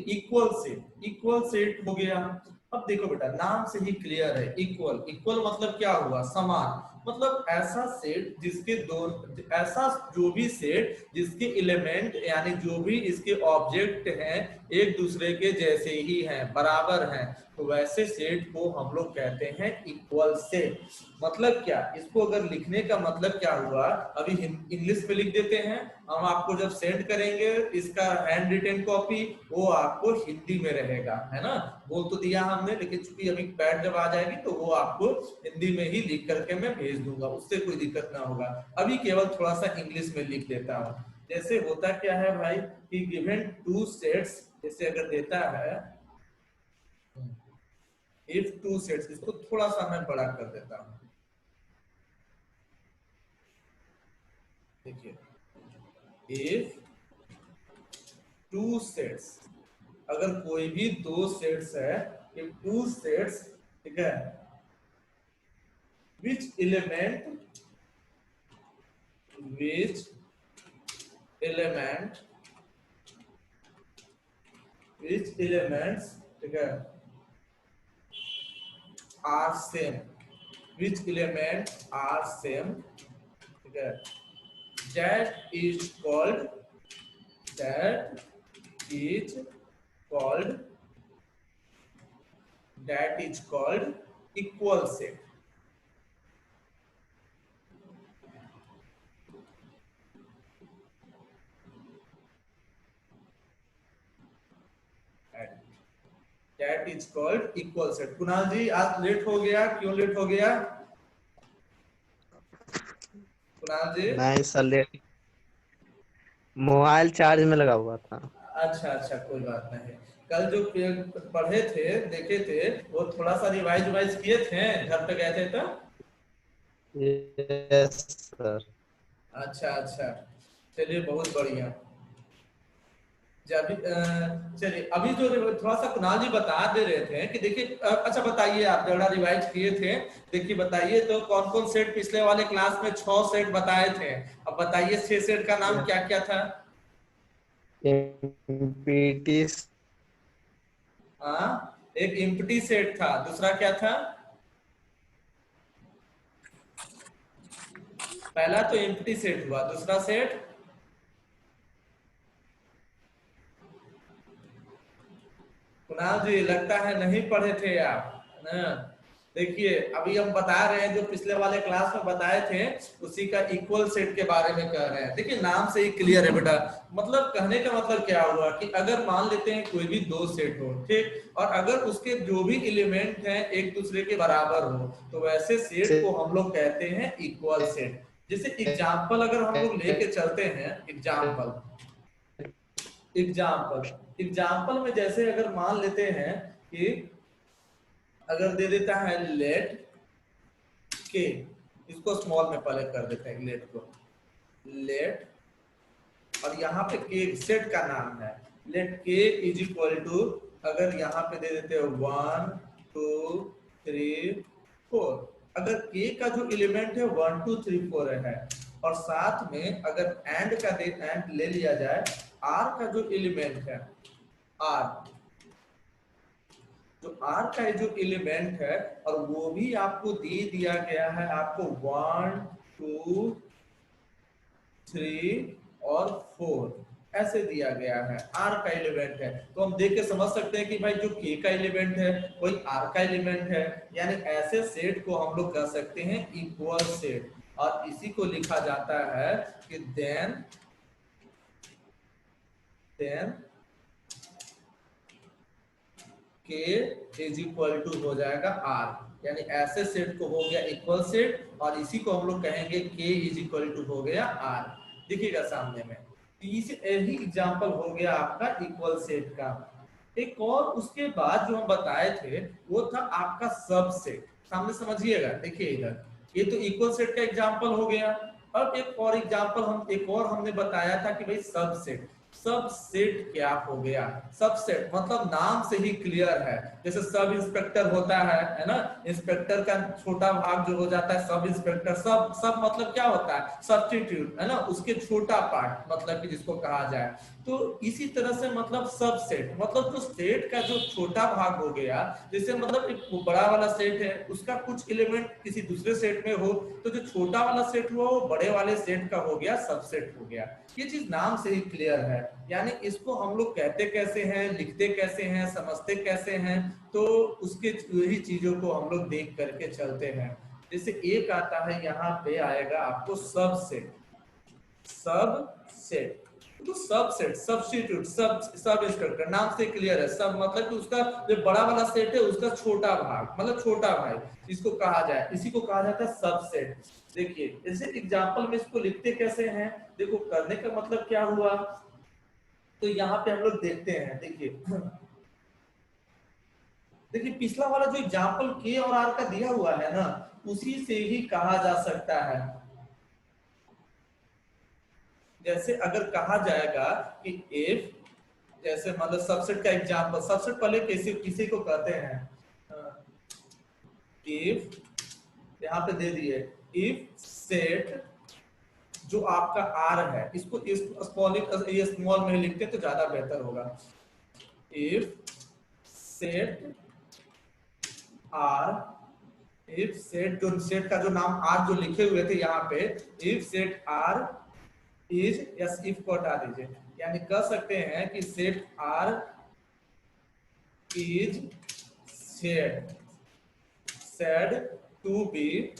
Equal set हो गया। अब देखो बेटा, नाम से ही क्लियर है, इक्वल। इक्वल मतलब क्या हुआ? समान। मतलब ऐसा सेट जिसके ऐसा जो भी सेट जिसके एलिमेंट यानी जो भी इसके ऑब्जेक्ट हैं एक दूसरे के जैसे ही हैं, बराबर हैं, तो वैसे सेट को हम लोग कहते हैं इक्वल सेट। मतलब क्या? इसको अगर लिखने का मतलब क्या हुआ, अभी इंग्लिश में लिख देते हैं, हम आपको जब सेंड करेंगे इसका हैंड रिटेन कॉपी, वो आपको हिंदी में रहेगा, है ना। बोल तो दिया हमने, लेकिन चूंकि अभी पैड जब आ जाएगी तो वो आपको हिंदी में ही लिख करके मैं भेज दूंगा, उससे कोई दिक्कत ना होगा। अभी केवल थोड़ा सा इंग्लिश में लिख देता हूँ। जैसे होता क्या है भाई कि गिवन टू सेट्स, जैसे अगर देता है इफ टू सेट्स, इसको थोड़ा सा मैं बड़ा कर देता हूँ। देखिए, इफ टू सेट्स, अगर कोई भी दो सेट्स है, इफ टू सेट्स, ठीक है, which element which element which elements, ठीक है, are same, which elements are same, ठीक है, that is called that is called that is called equal set। That is called equal set। Kunal जी आज late हो गया, क्यों लेट हो गया कुणाल जी? नहीं सर, लेट, मोबाइल चार्ज में लगा हुआ था। अच्छा अच्छा, कोई बात नहीं। कल जो पढ़े थे, देखे थे, वो थोड़ा सा रिवाइज किए थे, घर पे गए थे तो? Yes sir. अच्छा अच्छा, चलिए बहुत बढ़िया। चलिए, अभी जो थोड़ा सा कुणाल जी बता दे रहे थे कि देखिए, अच्छा बताइए, आप जरा रिवाइज किए थे, देखिए बताइए तो कौन कौन सेट पिछले वाले क्लास में 6 सेट बताए थे, अब बताइए 6 सेट का नाम क्या क्या था? एमपीटी। हाँ, एक एम्प्टी सेट था, दूसरा क्या था? पहला तो एम्प्टी सेट हुआ, दूसरा सेट? कुणाल जी लगता है नहीं पढ़े थे आप, है ना। देखिए, अभी हम बता रहे हैं जो पिछले वाले क्लास में बताए थे, उसी का इक्वल सेट के बारे में कह रहे हैं। देखिए, नाम से ही क्लियर है बेटा। मतलब कहने का मतलब क्या हुआ कि अगर मान लेते हैं कोई भी दो सेट हो, ठीक, और अगर उसके जो भी एलिमेंट हैं एक दूसरे के बराबर हो, तो वैसे सेट को हम लोग कहते हैं इक्वल सेट। जैसे एग्जाम्पल अगर हम लोग लेके चलते हैं, एग्जाम्पल में जैसे अगर मान लेते हैं कि अगर दे देता है लेट के, इसको स्मॉल में पहले कर देते हैं लेट को, लेट, और यहाँ पे के सेट का नाम है, लेट के इज इक्वल टू, अगर यहाँ पे दे देते हो 1 2 3 4, अगर के का जो एलिमेंट है 1 2 3 4 है, और साथ में अगर एंड ले लिया जाए, आर का जो एलिमेंट है, आर, तो आर का जो एलिमेंट है, और वो भी आपको दे दिया गया है, आपको 1 2 3 और 4 ऐसे दिया गया है, आर का एलिमेंट है। तो हम देख के समझ सकते हैं कि भाई जो के का एलिमेंट है वही आर का एलिमेंट है, यानी ऐसे सेट को हम लोग कह सकते हैं इक्वल सेट, और इसी को लिखा जाता है कि देन के इज इक्वल टू हो जाएगा आर, यानी ऐसे सेट को हो गया इक्वल सेट, और इसी को हम लोग कहेंगे के इज इक्वल टू हो गया आर। देखिएगा सामने में, यही एग्जांपल हो गया आपका इक्वल सेट का। एक और उसके बाद जो हम बताए थे वो था आपका सब सेट। सामने समझिएगा, देखिए इधर, ये तो इक्वल सेट का एग्जांपल हो गया। अब एक और एग्जांपल एक और हमने बताया था कि भाई सब सेट। सब सेट क्या हो गया? सब सेट मतलब नाम से ही क्लियर है। जैसे सब इंस्पेक्टर होता है ना, इंस्पेक्टर का छोटा भाग जो हो जाता है सब इंस्पेक्टर। सब सब मतलब क्या होता है? सब्स्टिट्यूट, है ना, उसके छोटा पार्ट मतलब कि जिसको कहा जाए। तो इसी तरह से मतलब सब सेट मतलब जो सेट का जो छोटा भाग हो गया, जैसे मतलब एक बड़ा वाला सेट है, उसका कुछ एलिमेंट किसी दूसरे सेट में हो, तो जो छोटा वाला सेट हुआ वो बड़े वाले सेट का हो गया सबसेट हो गया। ये चीज नाम से ही क्लियर है। यानी इसको हम लोग कहते कैसे हैं, लिखते कैसे हैं, समझते कैसे हैं, तो उसके यही चीजों को हम लोग देख करके चलते हैं। जैसे एक आता है, यहाँ पे आएगा आपको सब सेट। सब सेट तो सब सेट सब्स्टिट्यूट सब सब इंस्पेक्टर नाम से क्लियर है। सब मतलब कि उसका जो बड़ा वाला सेट है उसका छोटा भाग मतलब छोटा भाई इसको कहा जाए, इसी को कहा जाता है सबसेट। देखिए जैसे एग्जांपल में इसको लिखते कैसे हैं, देखो करने का मतलब क्या हुआ, तो यहाँ पे हम लोग देखते हैं। देखिए देखिए पिछला वाला जो एग्जांपल के और आर का दिया हुआ है ना, उसी से ही कहा जा सकता है। जैसे अगर कहा जाएगा कि इफ, जैसे मतलब सबसेट का एग्जांपल, सबसेट पहले किसी किसी को कहते हैं, इफ यहाँ पे दे दिए, इफ सेट जो आपका आर है, इसको इस स्मॉल में लिखते तो ज्यादा बेहतर होगा। If set R, if set जो सेट का जो नाम आर जो लिखे हुए थे यहाँ पे, if set R is, yes if को हटा दीजिए, यानी कह सकते हैं कि set R is said said to be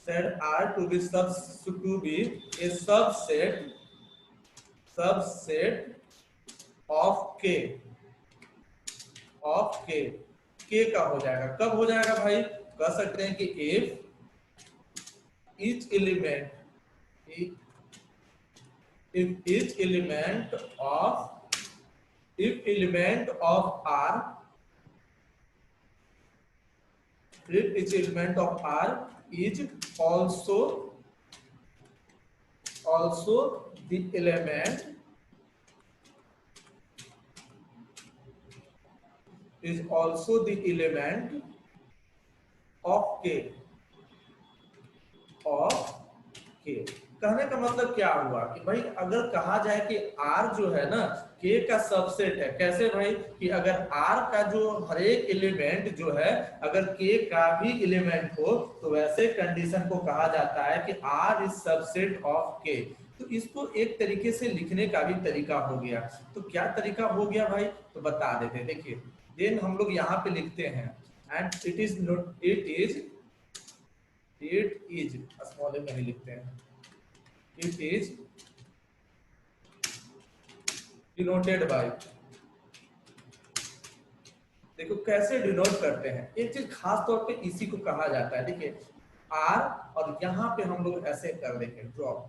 said are to be sub to be a subset of k of k। k का हो जाएगा, कब हो जाएगा भाई? कह सकते हैं कि if each element if each element of if element of r if each element of r is also the element is also the element of k of k। कहने का मतलब क्या हुआ कि भाई अगर कहा जाए कि r जो है ना k का सबसेट है, कैसे भाई कि अगर r का जो हर एक एलिमेंट जो है अगर k का भी एलिमेंट हो तो वैसे कंडीशन को कहा जाता है कि r is subset of k। तो इसको एक तरीके से लिखने का भी तरीका हो गया। तो क्या तरीका हो गया भाई, तो बता देते। देखिए देन हम लोग यहाँ पे लिखते हैं and it is note it is small में ही लिखते हैं, it is denoted by। देखो कैसे डिनोट करते हैं, एक चीज खास तौर पे इसी को कहा जाता है। देखिए आर और यहाँ पे हम लोग ऐसे कर देंगे ड्रॉप,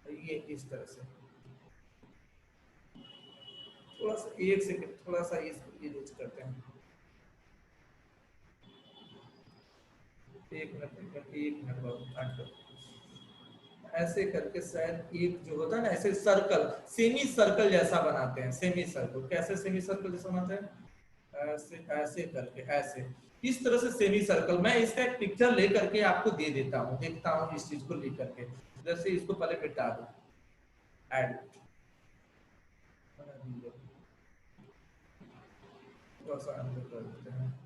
ये इस तरह से थोड़ा सा एक सेकंड थोड़ा सा इसको यूज करते हैं, एक मिनट बहुत ऐसे करके शायद एक जो होता है ना ऐसे सर्कल, सेमी सर्कल जैसा बनाते हैं। सेमी सर्कल कैसे सेमी सर्कल जैसा बनाते हैं, ऐसे ऐसे करके ऐसे इस तरह से सेमी सर्कल। मैं इसका एक पिक्चर ले करके आपको दे देता हूँ, देखता हूँ इस चीज को ले करके। जैसे इसको पहले मिटा दो, ऐड थोड़ा सा अंदर कर देते हैं।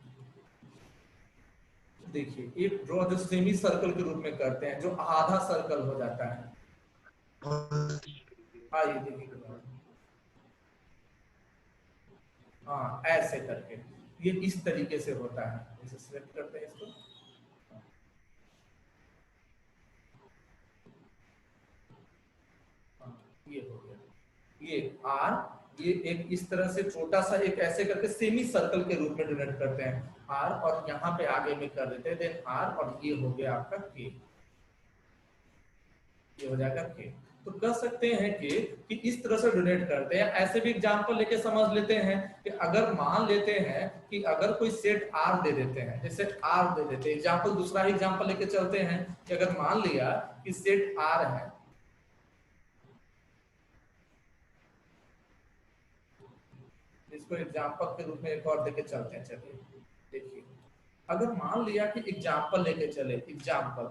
देखिए एक ड्रॉ जो सेमी सर्कल के रूप में करते हैं, जो आधा सर्कल हो जाता है। हाँ ये देखिए, हाँ ऐसे करके ये इस तरीके से होता है। इसे सिलेक्ट करते हैं इसको, ये हो गया, ये आर, ये एक इस तरह से छोटा सा एक ऐसे करके सेमी सर्कल के रूप में डिनोट करते हैं आर, और यहाँ पे आगे में कर देते हैं देन आर, और ये हो गया आपका के, ये हो जाएगा के। तो कह सकते हैं कि इस तरह से डोनेट करते हैं। ऐसे भी एग्जांपल लेके समझ लेते हैं कि अगर मान लेते हैं कि अगर कोई सेट आर दे देते हैं, जैसे आर दे देते हैं, एग्जांपल दूसरा ही एग्जांपल लेके चलते हैं कि अगर मान लिया कि सेट आर है, इसको एग्जाम्पल के रूप में एक और देके चलते हैं। चलिए देखिए, अगर मान लिया कि एग्जाम्पल लेके चले, एग्जाम्पल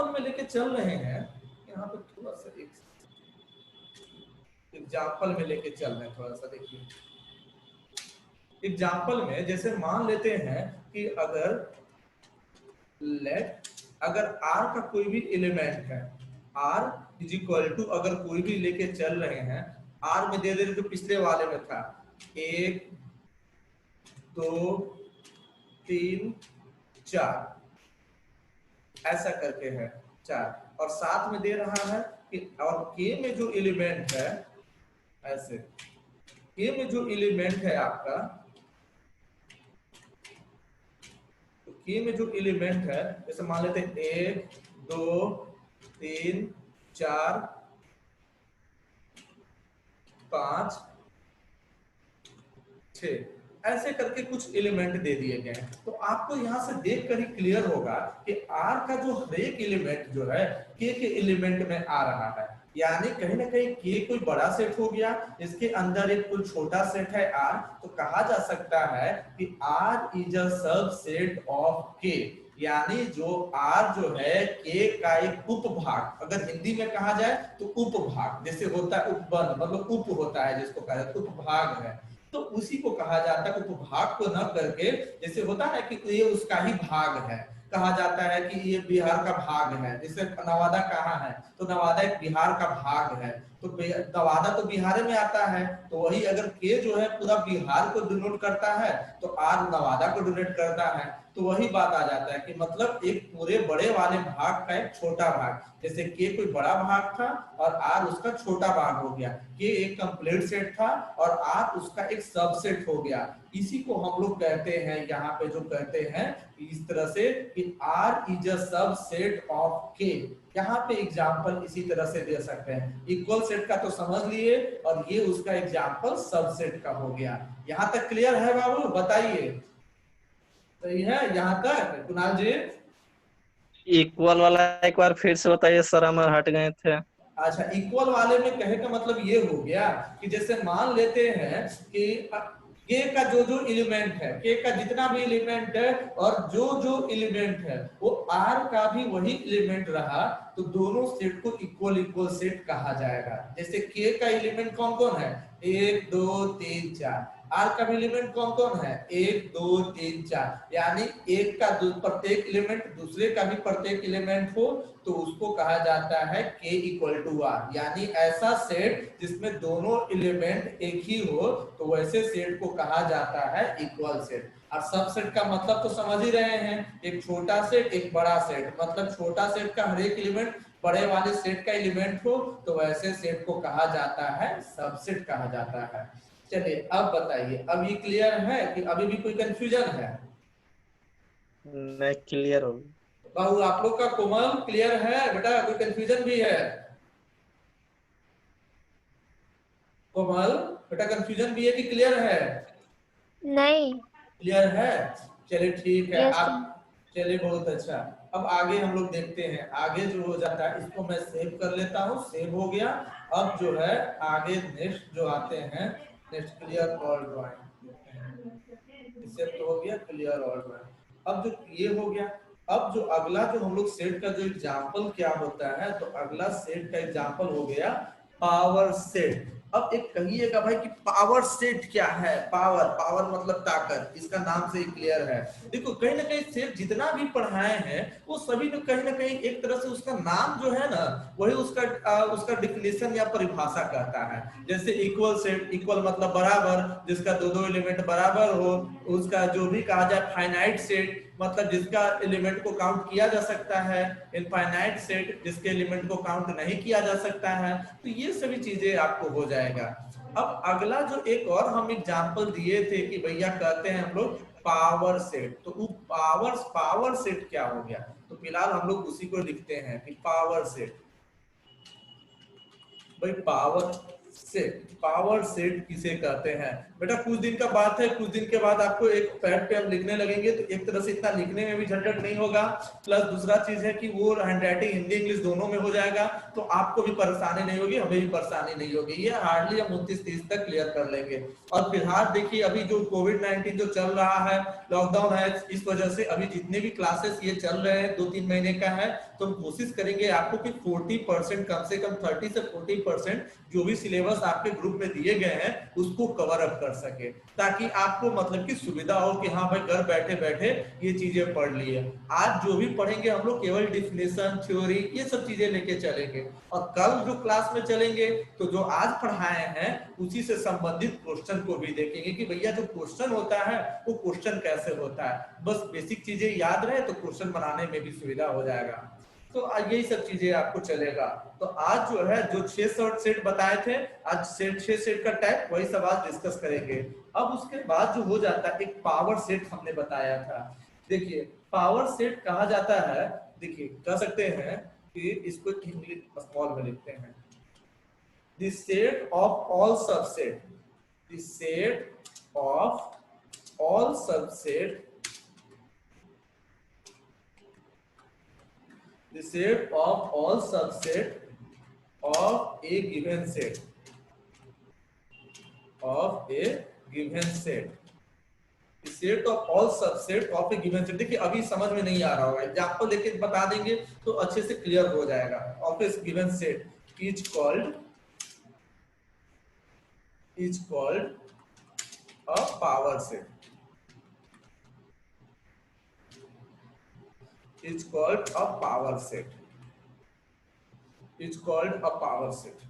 में लेके चल रहे हैं, यहाँ पे थोड़ा सा एग्जाम्पल में लेके चल रहे हैं, थोड़ा सा देखिए। एग्जाम्पल में जैसे मान लेते हैं कि अगर r का कोई भी एलिमेंट है, r इज इक्वल टू, अगर कोई भी लेके चल रहे हैं, r में दे रहे तो पिछले वाले में था 1 2 3 4, ऐसा करके है 4, और साथ में दे रहा है कि और k में जो एलिमेंट है, ऐसे k में जो एलिमेंट है आपका, तो k में जो एलिमेंट है, जैसे मान लेते हैं 1 2 3 4 5 6, ऐसे करके कुछ एलिमेंट दे दिए गए हैं। तो आपको यहाँ से देखकर ही क्लियर होगा कि R का जो हर एक एलिमेंट जो है K के एलिमेंट में आ रहा है, यानी कहीं ना कहीं K कोई बड़ा सेट हो गया, इसके अंदर एक कोई छोटा सेट है R, तो कहा जा सकता है कि R is a subset of K, यानी जो R जो है K का एक उपभाग, अगर हिंदी में कहा जाए तो उपभाग, जैसे होता है उपवन, मतलब उप होता है जिसको कहा जाता है, उपभाग है, तो उसी को कहा जाता है। उपभाग को न करके, जैसे होता है कि ये उसका ही भाग है, कहा जाता है कि ये बिहार का भाग है, जैसे नवादा कहाँ है, तो नवादा एक बिहार का भाग है, तो नवादा तो बिहार में आता है, तो वही अगर के जो है पूरा बिहार को डिनोट करता है, तो आर नवादा को डिनोट करता है, तो वही बात आ जाता है कि मतलब एक पूरे बड़े वाले भाग का एक छोटा भाग, जैसे के कोई बड़ा भाग था और आर उसका छोटा भाग हो गया, के एक कंप्लीट सेट था और आर उसका एक सबसेट हो गया। इसी को हम लोग कहते हैं, यहाँ पे जो कहते हैं इस तरह से कि R is a subset of के। यहाँ पे एग्जाम्पल इसी तरह से दे सकते हैं, इक्वल सेट का तो समझ लिए, और ये उसका एग्जाम्पल सबसेट का हो गया। यहाँ तक क्लियर है बाबू, बताइए सही है यहाँ तक कुणाल जी? इक्वल वाला एक बार फिर से बताइए सर, हम हट गए थे। अच्छा, इक्वल वाले में कहे का मतलब ये हो गया कि जैसे मान लेते हैं कि के का जो जो एलिमेंट है, के का जितना भी एलिमेंट है और जो जो एलिमेंट है वो आर का भी वही एलिमेंट रहा, तो दोनों सेट को इक्वल इक्वल सेट कहा जाएगा। जैसे के का एलिमेंट कौन कौन है, 1 2 3 4, आर का भी एलिमेंट कौन कौन है, 1 2 3 4, यानी एक का प्रत्येक एलिमेंट दूसरे का भी प्रत्येक एलिमेंट हो, तो उसको कहा जाता है k इक्वल टू आर, यानी ऐसा सेट जिसमें दोनों एलिमेंट एक ही हो, तो वैसे सेट को कहा जाता है इक्वल सेट। और सबसेट का मतलब तो समझ ही रहे हैं, एक छोटा सेट एक बड़ा सेट, मतलब छोटा सेट का हर एक एलिमेंट बड़े वाले सेट का एलिमेंट हो, तो वैसे सेट को कहा जाता है सबसेट कहा जाता है। चलिए अब बताइए, अभी क्लियर है कि अभी भी कोई कंफ्यूजन है? नहीं, क्लियर हो गया। बाबू आप लोग का कोमल क्लियर है बेटा, कोई कंफ्यूजन भी है? कोमल बेटा कंफ्यूजन भी है कि क्लियर है? नहीं। क्लियर है, चलिए ठीक है यस आप, सर। चलिए बहुत अच्छा। अब आगे हम लोग देखते हैं, आगे जो हो जाता है इसको मैं सेव कर लेता हूँ, सेव हो गया। अब जो है आगे नेक्स्ट जो आते हैं, नेक्स्ट क्लियर ऑल ड्राइंग, इससे तो हो गया क्लियर ऑल ड्राइंग। अब जो ये हो गया, अब जो अगला जो हम लोग सेट का जो एग्जाम्पल क्या होता है, तो अगला सेट का एग्जाम्पल हो गया पावर सेट। अब एक कहिएगा भाई कि पावर सेट क्या है, पावर, पावर मतलब ताकत, इसका नाम से ही क्लियर है। देखो कहीं ना कहीं सेट जितना भी पढ़ाए हैं वो सभी ने कहीं ना कहीं एक तरह से उसका नाम जो है ना, वही उसका डिफिनेशन या परिभाषा कहता है। जैसे इक्वल सेट, इक्वल मतलब बराबर, जिसका दो दो एलिमेंट बराबर हो, उसका जो भी कहा जाए फाइनाइट सेट, मतलब जिसका एलिमेंट को काउंट किया जा सकता है, इनफाइनाइट सेट जिसके एलिमेंट को काउंट नहीं किया जा सकता है, तो ये सभी चीजें आपको हो जाएगा। अब अगला जो एक और हम एग्जांपल दिए थे कि भैया कहते हैं हम लोग पावर सेट, तो वो पावर सेट क्या हो गया, तो फिलहाल हम लोग उसी को लिखते हैं कि पावर सेट। भाई पावर सेट, पावर सेट किसे कहते हैं बेटा? कुछ दिन का बात है, कुछ दिन के बाद आपको एक पैड पे हम लिखने लगेंगे तो एक तरह से इतना लिखने में भी झंझट नहीं होगा, प्लस दूसरा चीज है कि वो हैंडराइटिंग हिंदी इंग्लिश दोनों में हो जाएगा, तो आपको भी परेशानी नहीं होगी, हमें भी परेशानी नहीं होगी। ये हार्डली हम 29-30 तक क्लियर कर लेंगे। और फिलहाल देखिए अभी जो कोविड-19 जो चल रहा है, लॉकडाउन है, इस वजह से अभी जितने भी क्लासेस ये चल रहे हैं 2-3 महीने का है, तो हम कोशिश करेंगे आपको कि 40% कम से कम 30 से 40% जो भी सिलेबस आपके ग्रुप में दिए गए हैं उसको कवर अप कर सके, ताकि आपको मतलब की सुविधा हो कि हाँ भाई घर बैठे बैठे ये चीजें पढ़ लिए। आज जो भी पढ़ेंगे हम लोग केवल डिफिनेशन, थ्योरी, ये सब चीजें लेके चलेंगे, और कल जो क्लास में चलेंगे तो जो आज पढ़ाए हैं उसी से संबंधित क्वेश्चन को भी देखेंगे कि भैया जो क्वेश्चन होता है वो क्वेश्चन कैसे होता है। बस बेसिक चीजें याद रहे तो क्वेश्चन बनाने में भी सुविधा हो जाएगा। तो यही सब चीजें आपको चलेगा। तो आज जो है जो 6 सेट बताए थे, आज 6 सेट का टाइप वही सब आज डिस्कस करेंगे। अब उसके बाद जो हो जाता है एक पावर सेट हमने बताया था। देखिए पावर सेट कहा जाता है, देखिए कह सकते हैं कि इसको इंग्लिश स्मॉल में लिखते हैं, the set of all subset, the set of all subset, the set of all subset of a given set, of a given set, the set of all subset of a given set। देखिए अभी समझ में नहीं आ रहा होगा, example लेके बता देंगे तो अच्छे से क्लियर हो जाएगा। of a given set is called a power set, is called a power set, is called a power set।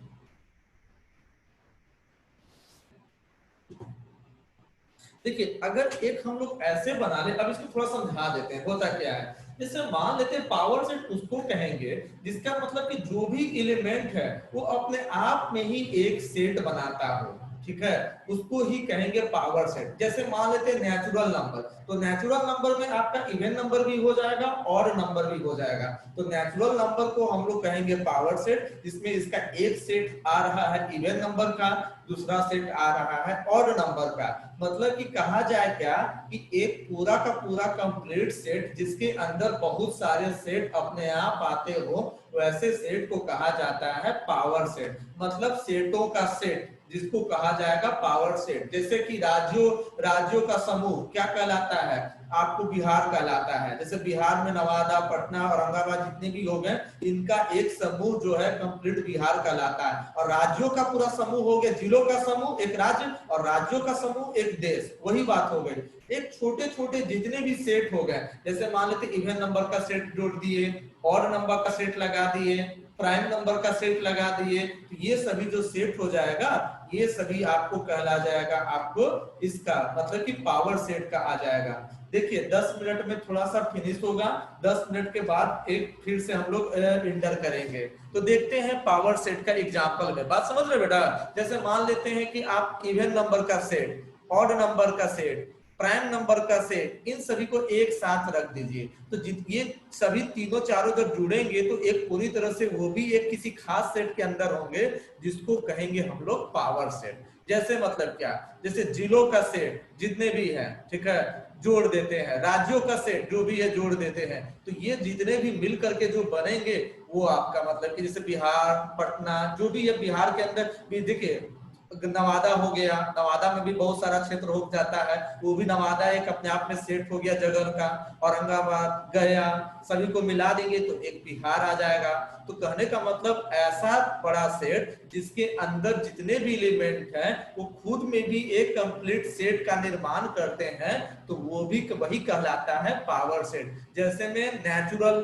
देखिए अगर एक हम लोग ऐसे बना ले, अब इसको थोड़ा समझा देते हैं होता क्या है। जैसे मान लेते हैं पावर सेट उसको कहेंगे जिसका मतलब कि जो भी एलिमेंट है वो अपने आप में ही एक सेट बनाता हो, ठीक है, उसको ही कहेंगे पावर सेट। जैसे मान लेते हैं नेचुरल नंबर, तो नेचुरल नंबर में आपका इवन नंबर भी हो जाएगा और नंबर भी हो जाएगा, तो नेचुरल नंबर को हम लोग कहेंगे पावर सेट, जिसमें इसका एक सेट आ रहा है इवन नंबर का, दूसरा सेट आ रहा है ऑड नंबर का। मतलब कि कहा जाए क्या कि एक पूरा का पूरा कंप्लीट सेट जिसके अंदर बहुत सारे सेट अपने आप आते हो, वैसे सेट को कहा जाता है पावर सेट। मतलब सेटों का सेट जिसको कहा जाएगा पावर सेट। जैसे कि राज्यों का समूह क्या कहलाता है? आपको बिहार कहलाता है। जैसे बिहार में नवादा, पटना, औरंगाबाद जितने भी लोग हैं, इनका एक समूह जो है कंप्लीट बिहार कहलाता है। और राज्यों का पूरा समूह हो गया, जिलों का समूह एक राज्य, और राज्यों का समूह एक देश, वही बात हो गई। एक छोटे छोटे जितने भी सेट हो गए, जैसे मान लेते इवन नंबर का सेट जोड़ दिए, ऑड नंबर का सेट लगा दिए, प्राइम नंबर का सेट लगा दिए, तो ये सभी जो सेट हो जाएगा ये सभी आपको कहला जाएगा, आपको इसका मतलब कि पावर सेट का आ जाएगा। देखिए 10 मिनट में थोड़ा सा फिनिश होगा, 10 मिनट के बाद एक फिर से हम लोग इंटर करेंगे। तो देखते हैं पावर सेट का एग्जांपल में, बात समझ रहे बेटा? जैसे मान लेते हैं कि आप इवन नंबर का सेट, ऑड नंबर का सेट, प्राइम नंबर का सेट, इन सभी को एक साथ रख दीजिए, तो ये सभी तीनों चारों जब जुड़ेंगे तो एक पूरी तरह से वो भी एक किसी खास सेट के अंदर होंगे जिसको कहेंगे हम लोग पावर सेट। जैसे मतलब क्या, जैसे जिलों का सेट जितने भी हैं, ठीक है, जोड़ देते हैं, राज्यों का सेट जो भी है जोड़ देते हैं, तो ये जितने भी मिल करके जो बनेंगे वो आपका मतलब कि जैसे बिहार, पटना, जो भी है बिहार के अंदर भी, देखिए नवादा हो गया, नवादा में भी बहुत सारा क्षेत्र हो जाता है, वो भी नवादा एक अपने आप में सेट हो गया जगह का। औरंगाबाद, गया, सभी को मिला देंगे तो एक बिहार आ जाएगा। तो कहने का मतलब ऐसा बड़ा सेट जिसके अंदर जितने भी एलिमेंट हैं वो खुद में भी एक कंप्लीट सेट का निर्माण करते हैं, तो वो भी वही कहलाता है पावर सेट। जैसे में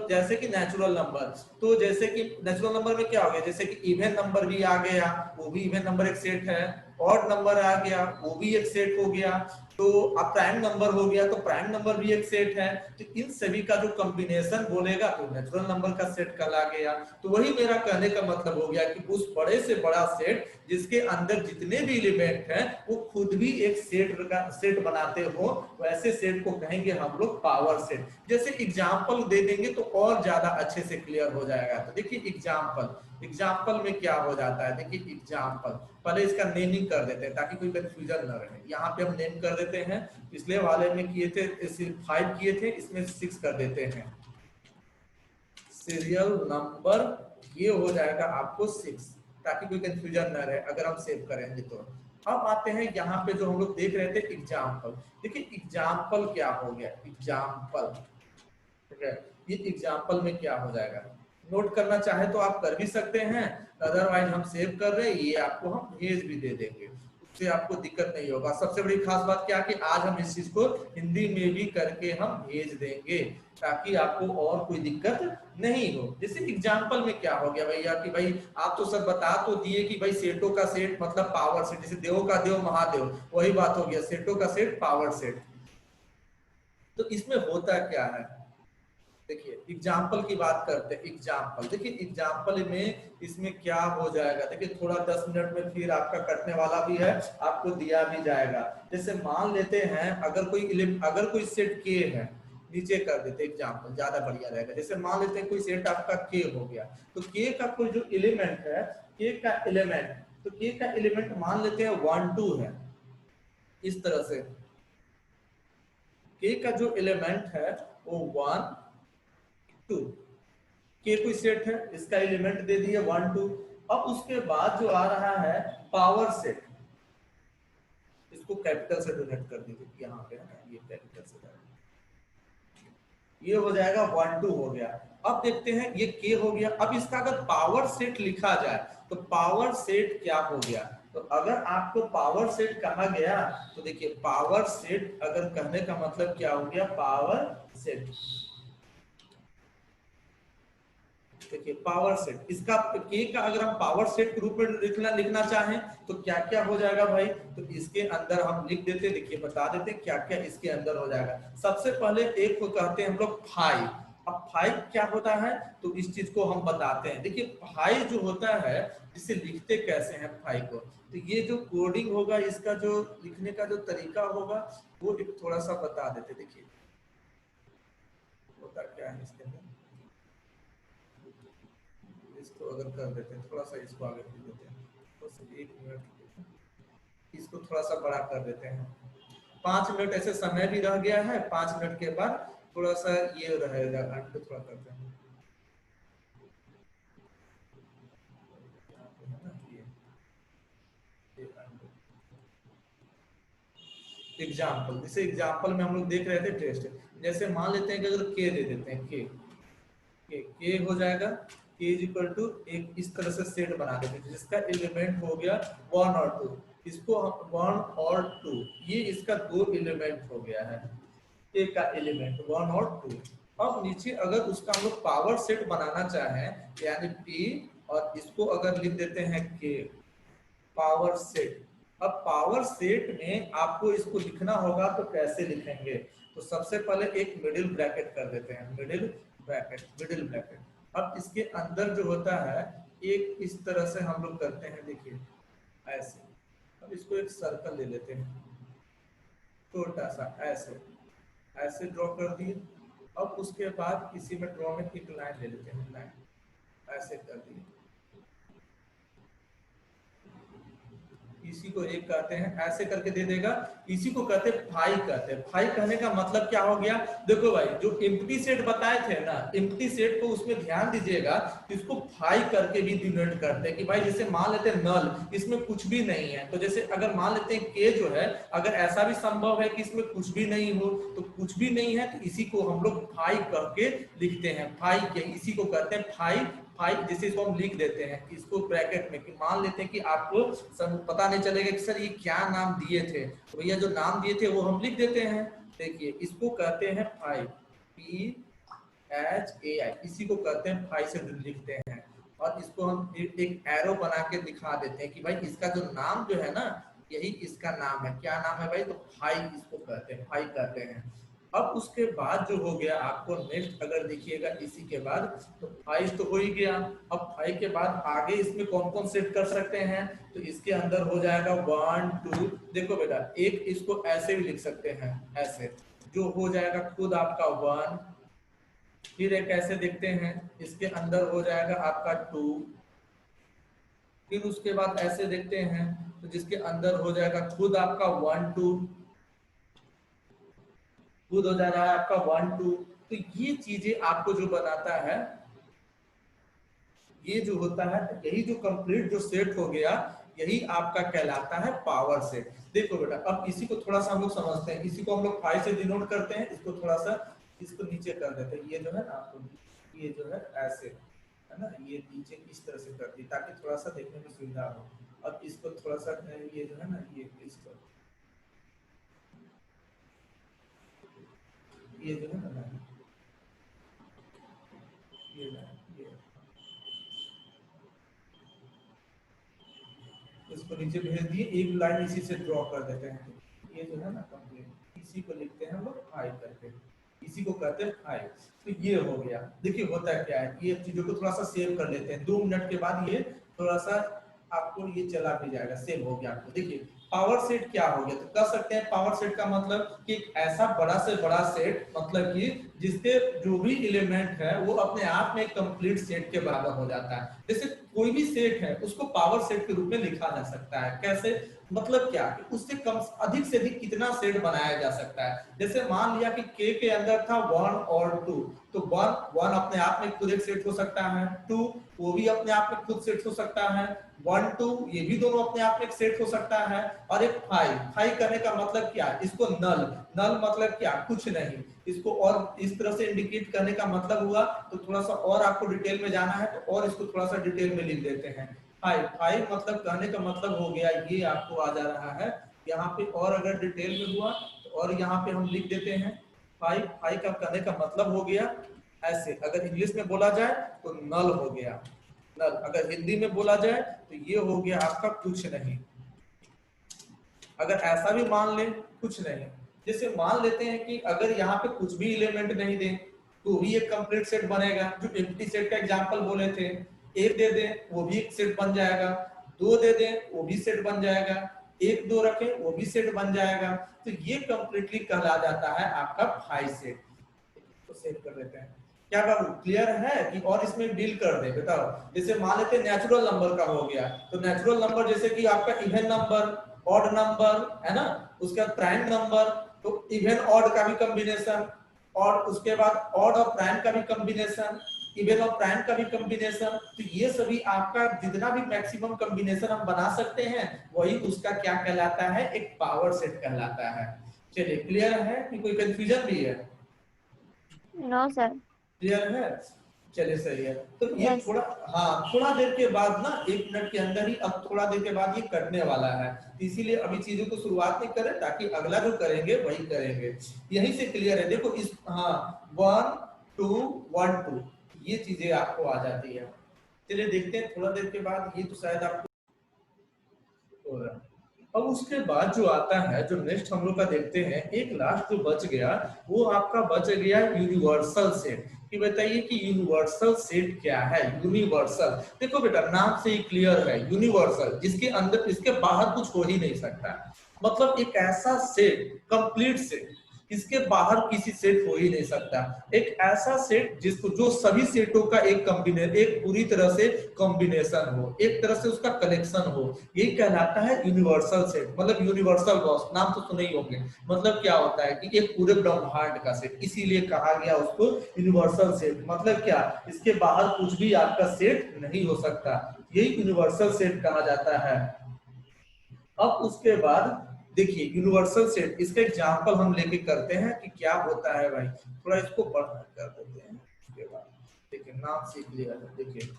जैसे कि नेचुरल नंबर, तो जैसे कि नेचुरल नंबर में क्या हो गया, जैसे कि इवन नंबर भी आ गया, वो भी इवन नंबर एक सेट है, ऑड नंबर आ गया वो भी एक सेट हो गया, तो अब प्राइम नंबर हो गया तो प्राइम नंबर भी एक सेट है। तो इन सभी का जो कॉम्बिनेशन बोलेगा तो नेचुरल नंबर का सेट कहला गया। तो वही मेरा कहने का मतलब हो गया कि उस बड़े से बड़ा सेट जिसके अंदर जितने भी एलिमेंट हैं वो खुद भी एक सेट बनाते हो, वैसे सेट को कहेंगे हम लोग पावर सेट। जैसे एग्जांपल दे देंगे तो और ज्यादा अच्छे से क्लियर हो जाएगा। तो देखिए एग्जाम्पल में क्या हो जाता है, देखिए एग्जाम्पल पहले इसका नेमिंग कर देते हैं ताकि कोई कंफ्यूजन न रहे। यहाँ पे हम नेम कर देते हैं, पिछले वाले में किए थे 5 किए थे, इसमें 6 कर देते हैं। सीरियल नंबर ये हो जाएगा आपको 6 ताकि कोई कंफ्यूजन न रहे अगर हम सेव करेंगे तो। अब आते हैं यहाँ पे जो हम लोग देख रहे थे एग्जाम्पल। देखिए एग्जाम्पल क्या हो गया, एग्जाम्पल ठीक है, ये एग्जाम्पल में क्या हो जाएगा, नोट करना चाहे तो आप कर भी सकते हैं, अदरवाइज हम सेव कर रहे हैं, ये आपको हम भेज भी दे देंगे, उससे आपको दिक्कत नहीं होगा। सबसे बड़ी खास बात क्या कि आज हम इस चीज को हिंदी में भी करके हम भेज देंगे ताकि आपको और कोई दिक्कत नहीं हो। जैसे एग्जाम्पल में क्या हो गया भैया कि भाई आप तो सब बता तो दिए कि भाई सेटों का सेट मतलब पावर सेट, जैसे देवों का देव महादेव, वही बात हो गया, सेटों का सेट पावर सेट। तो इसमें होता क्या है, देखिए एग्जाम्पल की बात करते हैं। एग्जाम्पल देखिए एग्जाम्पल में इसमें क्या हो जाएगा, देखिए थोड़ा 10 मिनट में फिर आपका कटने वाला भी है, आपको दिया भी जाएगा। जैसे मान लेते हैं अगर कोई सेट के है, नीचे कर देते एग्जाम्पल ज्यादा बढ़िया रहेगा। जैसे मान लेते हैं कोई सेट आपका के हो गया, तो के का कोई जो एलिमेंट है, के का एलिमेंट, तो के का एलिमेंट मान लेते हैं 1 2 है, इस तरह से के का जो एलिमेंट है वो 1 2, के कोई सेट है, इसका एलिमेंट दे दिए 1 2। अब उसके बाद जो आ रहा है पावर सेट, इसको कैपिटल से डोनेट कर दीजिए, यहाँ पे है ये कैपिटल से, ये हो जाएगा 1 2 हो गया। अब देखते हैं ये के हो गया। अब इसका अगर पावर सेट लिखा जाए तो पावर सेट क्या हो गया, तो अगर आपको पावर सेट कहा गया तो देखिए पावर सेट अगर कहने का मतलब क्या हो गया, पावर सेट, देखिए पावर सेट, इसका के का अगर हम पावर सेट के रूप में लिखना चाहें तो क्या क्या हो जाएगा भाई, तो इसके अंदर हम लिख देते, देखिए बता देते क्या क्या इसके अंदर हो जाएगा। सबसे पहले एक को कहते हैं हम लोग फाइव। अब फाइव क्या होता है तो इस चीज को हम बताते हैं। देखिए फाइव जो होता है जिसे लिखते कैसे हैं फाइव को, तो ये जो कोडिंग होगा, इसका जो लिखने का जो तरीका होगा वो एक थोड़ा सा बता देते। देखिए होता क्या है इसके अंदर, इसको अगर कर देते हैं थोड़ा सा, इसको आगे कर देते हैं, बस 1 मिनट, इसको थोड़ा सा बड़ा कर देते हैं। 5 मिनट ऐसे समय भी रह गया है, 5 मिनट के बाद थोड़ा सा ये रहेगा, अंडर थोड़ा करते हैं, एग्जाम्पल। जैसे एग्जाम्पल में हम लोग देख रहे थे टेस्ट, जैसे मान लेते हैं कि अगर के दे देते हैं, के हो जाएगा, के इज इक्वल टू एक इस तरह से सेट बना देते हैं जिसका एलिमेंट हो गया 1 और 2, इसको हम 1 और 2, ये इसका 2 एलिमेंट हो गया है, ए का एलिमेंट 1 और 2। अब नीचे अगर उसका हम लोग पावर सेट बनाना चाहें यानी पी, और इसको अगर लिख देते हैं के पावर सेट। अब पावर सेट में आपको इसको लिखना होगा तो कैसे लिखेंगे, तो सबसे पहले एक मिडिल ब्रैकेट कर देते हैं, मिडिल ब्रैकेट। अब इसके अंदर जो होता है एक इस तरह से हम लोग करते हैं, देखिए ऐसे। अब इसको एक सर्कल ले लेते हैं छोटा सा, ऐसे ड्रॉ कर दिए। अब उसके बाद इसी में ड्रॉ में एक लाइन ले लेते हैं, लाइन ऐसे कर दिए, इसी को एक कहते हैं, ऐसे करके दे देगा। इसी को कहते हैं फाई कहते हैं। फाई कहने का मतलब क्या हो गया, देखो भाई जो एम्प्टी सेट बताए थे ना, एम्प्टी सेट को उसमें ध्यान दीजिएगा, इसको फाई करके भी डिनोट करते हैं कि भाई जैसे मान लेते हैं नल, इसमें कुछ भी नहीं है, तो जैसे अगर मान लेते हैं के जो है, अगर ऐसा भी संभव है कि इसमें कुछ भी नहीं हो, तो कुछ भी नहीं है तो इसी को हम लोग फाई कह के लिखते हैं, फाई के, इसी को कहते हैं फाई। जैसे इसको हम लिख देते हैं इसको ब्रैकेट में, कि मान लेते हैं कि आपको पता नहीं चलेगा कि सर ये क्या नाम दिए थे, तो भैया जो नाम दिए थे वो हम लिख देते हैं। देखिए इसको कहते हैं फाई, PHAI, इसी को कहते हैं फाई से लिखते हैं। और इसको हम एक एरो बना के दिखा देते हैं कि भाई इसका जो नाम जो है ना यही इसका नाम है। क्या नाम है भाई? तो फाई इसको कहते हैं, फाई कहते हैं। अब उसके बाद जो हो गया आपको नेक्स्ट अगर देखिएगा इसी के बाद, तो फाइव तो हो ही गया। अब फाइव के बाद आगे इसमें कौन कौन सेट कर सकते हैं? तो इसके अंदर हो जाएगा 1 2, देखो बेटा एक इसको ऐसे भी लिख सकते हैं, ऐसे जो हो जाएगा खुद आपका 1, फिर एक ऐसे देखते हैं इसके अंदर हो जाएगा आपका 2, फिर उसके बाद ऐसे देखते हैं तो जिसके अंदर हो जाएगा खुद आपका 1 2, खुद हो जा रहा है आपका 1 2। तो ये चीजें आपको जो बनाता है, ये जो होता है, यही जो कंप्लीट जो सेट हो गया, यही आपका कहलाता है पावर सेट। देखो बेटा अब इसी को थोड़ा सा हम लोग समझते हैं, इसी को हम लोग 5 से डिनोट करते हैं, इसको थोड़ा सा इसको नीचे कर देते हैं। ये जो है ना आपको ये जो है ऐसे है ना, ये नीचे इस तरह से कर दी ताकि थोड़ा सा देखने में सुविधा हो। अब इसको थोड़ा सा ये जो है ना इसको ये जो है ना ये इसको नीचे भेज दिए, एक लाइन इसी से ड्रॉ कर देते हैं। ये जो है ना कंप्लीट इसी को लिखते हैं हम लोग फाइव करके, इसी को कहते हैं फाइव। तो ये हो गया। देखिए होता क्या है, ये चीजों को थोड़ा सा सेव कर लेते हैं। 2 मिनट के बाद ये थोड़ा सा आपको ये चला भी जाएगा, सेव हो गया आपको। देखिए पावर सेट क्या हो गया, तो कह सकते हैं पावर सेट का मतलब कि एक ऐसा बड़ा से बड़ा सेट, मतलब कि जिसके जो भी एलिमेंट है वो अपने आप में कंप्लीट सेट के बराबर हो जाता है। जैसे कोई भी सेट है उसको पावर सेट के रूप में लिखा जा सकता है। कैसे? मतलब क्या कि उससे कम अधिक से अधिक कितना सेट बनाया जा सकता है। जैसे मान लिया कि k के अंदर था 1 और 2, तो 1 अपने आप में खुद एक सेट हो सकता है, 2 वो भी अपने आप में खुद सेट हो सकता है, 1 2 ये भी दोनों अपने आप में एक सेट हो सकता है, और एक 5 करने का मतलब क्या? इसको नल, नल मतलब क्या? कुछ नहीं। इसको और इस तरह से इंडिकेट करने का मतलब हुआ, तो थोड़ा सा और आपको डिटेल में जाना है तो और इसको थोड़ा सा डिटेल में लिख देते हैं। 5 मतलब कहने का मतलब हो गया, ये आपको आ जा रहा है यहाँ पे। और अगर डिटेल में हुआ तो और यहाँ पे हम लिख देते हैं 5 का कहने का मतलब हो गया ऐसे। अगर इंग्लिश में बोला जाए तो नल हो गया, नल। अगर हिंदी में बोला जाए तो ये हो गया आपका कुछ नहीं। अगर ऐसा भी मान ले कुछ नहीं, जैसे मान लेते हैं कि अगर यहाँ पे कुछ भी एलिमेंट नहीं दें तो भी एक कंप्लीट सेट बनेगा। जो एम्प्टी सेट का एग्जांपल बोले थे, एक दे दें वो भी एक सेट बन जाएगा, 2 दे दें वो भी सेट बन जाएगा, 1 2 रखें वो भी सेट बन जाएगा। तो ये कंप्लीटली कहला जाता है आपका 5 सेट। तो सेट कर देते हैं। क्या बाबू क्लियर है कि और इसमें डील कर दे? बताओ जैसे मान लेते हैं नेचुरल नंबर का हो गया, तो नेचुरल नंबर जैसे कि आपका इवन नंबर, ऑड नंबर है ना, उसका प्राइम नंबर, तो इवन ऑड का भी कॉम्बिनेशन, और उसके बाद ऑड और प्राइम का भी कॉम्बिनेशन, इवन और प्राइम का भी कॉम्बिनेशन। तो ये सभी आपका जितना भी मैक्सिमम कॉम्बिनेशन हम बना सकते हैं वही उसका क्या कहलाता है? एक पावर सेट कहलाता है। चलिए क्लियर है कि कोई कंफ्यूजन भी है? No sir. क्लियर है? चलिए सही है। तो ये Yes. थोड़ा, हाँ थोड़ा देर के बाद ना, 1 मिनट के अंदर ही, अब थोड़ा देर के बाद ये कटने वाला है, इसीलिए अभी चीजों को शुरुआत नहीं करें ताकि अगला जो करेंगे वही करेंगे। यहीं से क्लियर है। देखो इस 1 2 1 2 ये चीजें आपको आ जाती है। चलिए देखते हैं थोड़ा देर के बाद, ये तो शायद आपको हो रहा है। अब उसके बाद जो आता है, जो नेक्स्ट हम लोग का देखते हैं, एक लास्ट जो बच गया वो आपका बच गया यूनिवर्सल सेट। कि बताइए कि यूनिवर्सल सेट क्या है? यूनिवर्सल, देखो बेटा नाम से ही क्लियर है, यूनिवर्सल जिसके अंदर इसके बाहर कुछ हो ही नहीं सकता। मतलब एक ऐसा सेट, कंप्लीट सेट, इसके बाहर किसी सेट हो ही नहीं सकता। एक ऐसा सेट जिसको जो सभी सेटों का एक कॉम्बिनेशन, एक पूरी तरह से कॉम्बिनेशन हो, एक तरह से उसका कलेक्शन हो, यही कहलाता है यूनिवर्सल सेट। मतलब यूनिवर्सल गॉस नाम तो सुने ही होंगे। मतलब क्या होता है कि एक पूरे ब्रह्मांड का सेट, इसीलिए कहा गया उसको यूनिवर्सल सेट। मतलब क्या? इसके बाहर कुछ भी आपका सेट नहीं हो सकता, यही यूनिवर्सल सेट कहा जाता है। अब उसके बाद देखिए यूनिवर्सल सेट, इसका एग्जांपल हम लेके करते हैं कि क्या होता है भाई। थोड़ा इसको बढ़ा कर देते हैं। उसके बाद देखिए नाम से क्लियर है। देखिए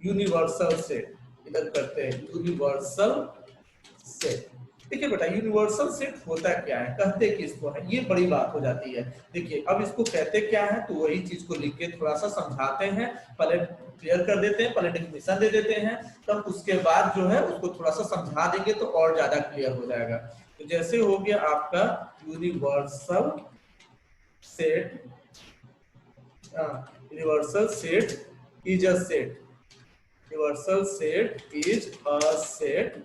यूनिवर्सल सेट, इधर करते हैं यूनिवर्सल सेट। देखिए बेटा यूनिवर्सल सेट होता क्या है, कहते किसको है, ये बड़ी बात हो जाती है। देखिए अब इसको कहते क्या है, तो वही चीज को लिख के थोड़ा सा समझाते हैं, पहले क्लियर कर देते हैं, पहले डेफिनेशन दे देते हैं, तब उसके बाद जो है उसको थोड़ा सा समझा देंगे तो और ज्यादा क्लियर हो जाएगा। तो जैसे हो गया आपका universal set, universal set is a set, universal set is a set,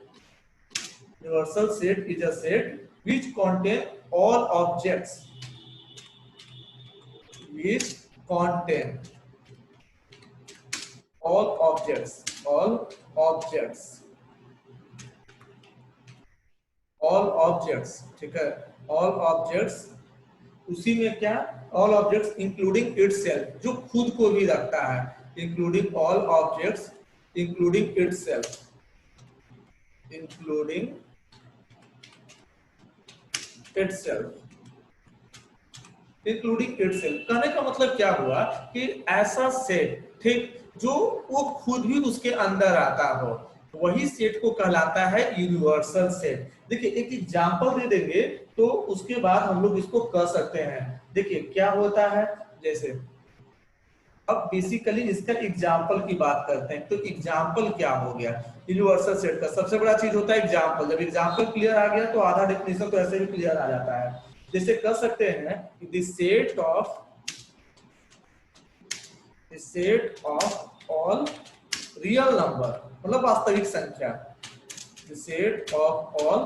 universal set is a set which contain all objects, which contain all objects, all objects, all objects, ठीक है, all objects, उसी में क्या, all objects including itself, जो खुद को भी रखता है, including all objects including itself, including itself, including itself। कहने का मतलब क्या हुआ कि ऐसा सेट, ठीक, जो वो खुद भी उसके अंदर आता हो, वही सेट को कहलाता है यूनिवर्सल सेट। देखिए एक एग्जांपल दे देंगे तो उसके बाद हम लोग इसको कह सकते हैं। देखिए क्या होता है, जैसे अब बेसिकली इसका एग्जांपल की बात करते हैं, तो एग्जांपल क्या हो गया, यूनिवर्सल सेट का सबसे बड़ा चीज होता है एग्जांपल। जब एग्जांपल क्लियर आ गया तो आधा डेफिनेशन तो ऐसे भी क्लियर आ जाता है। जैसे कह सकते हैं the set of all real number, मतलब वास्तविक संख्या, the set of all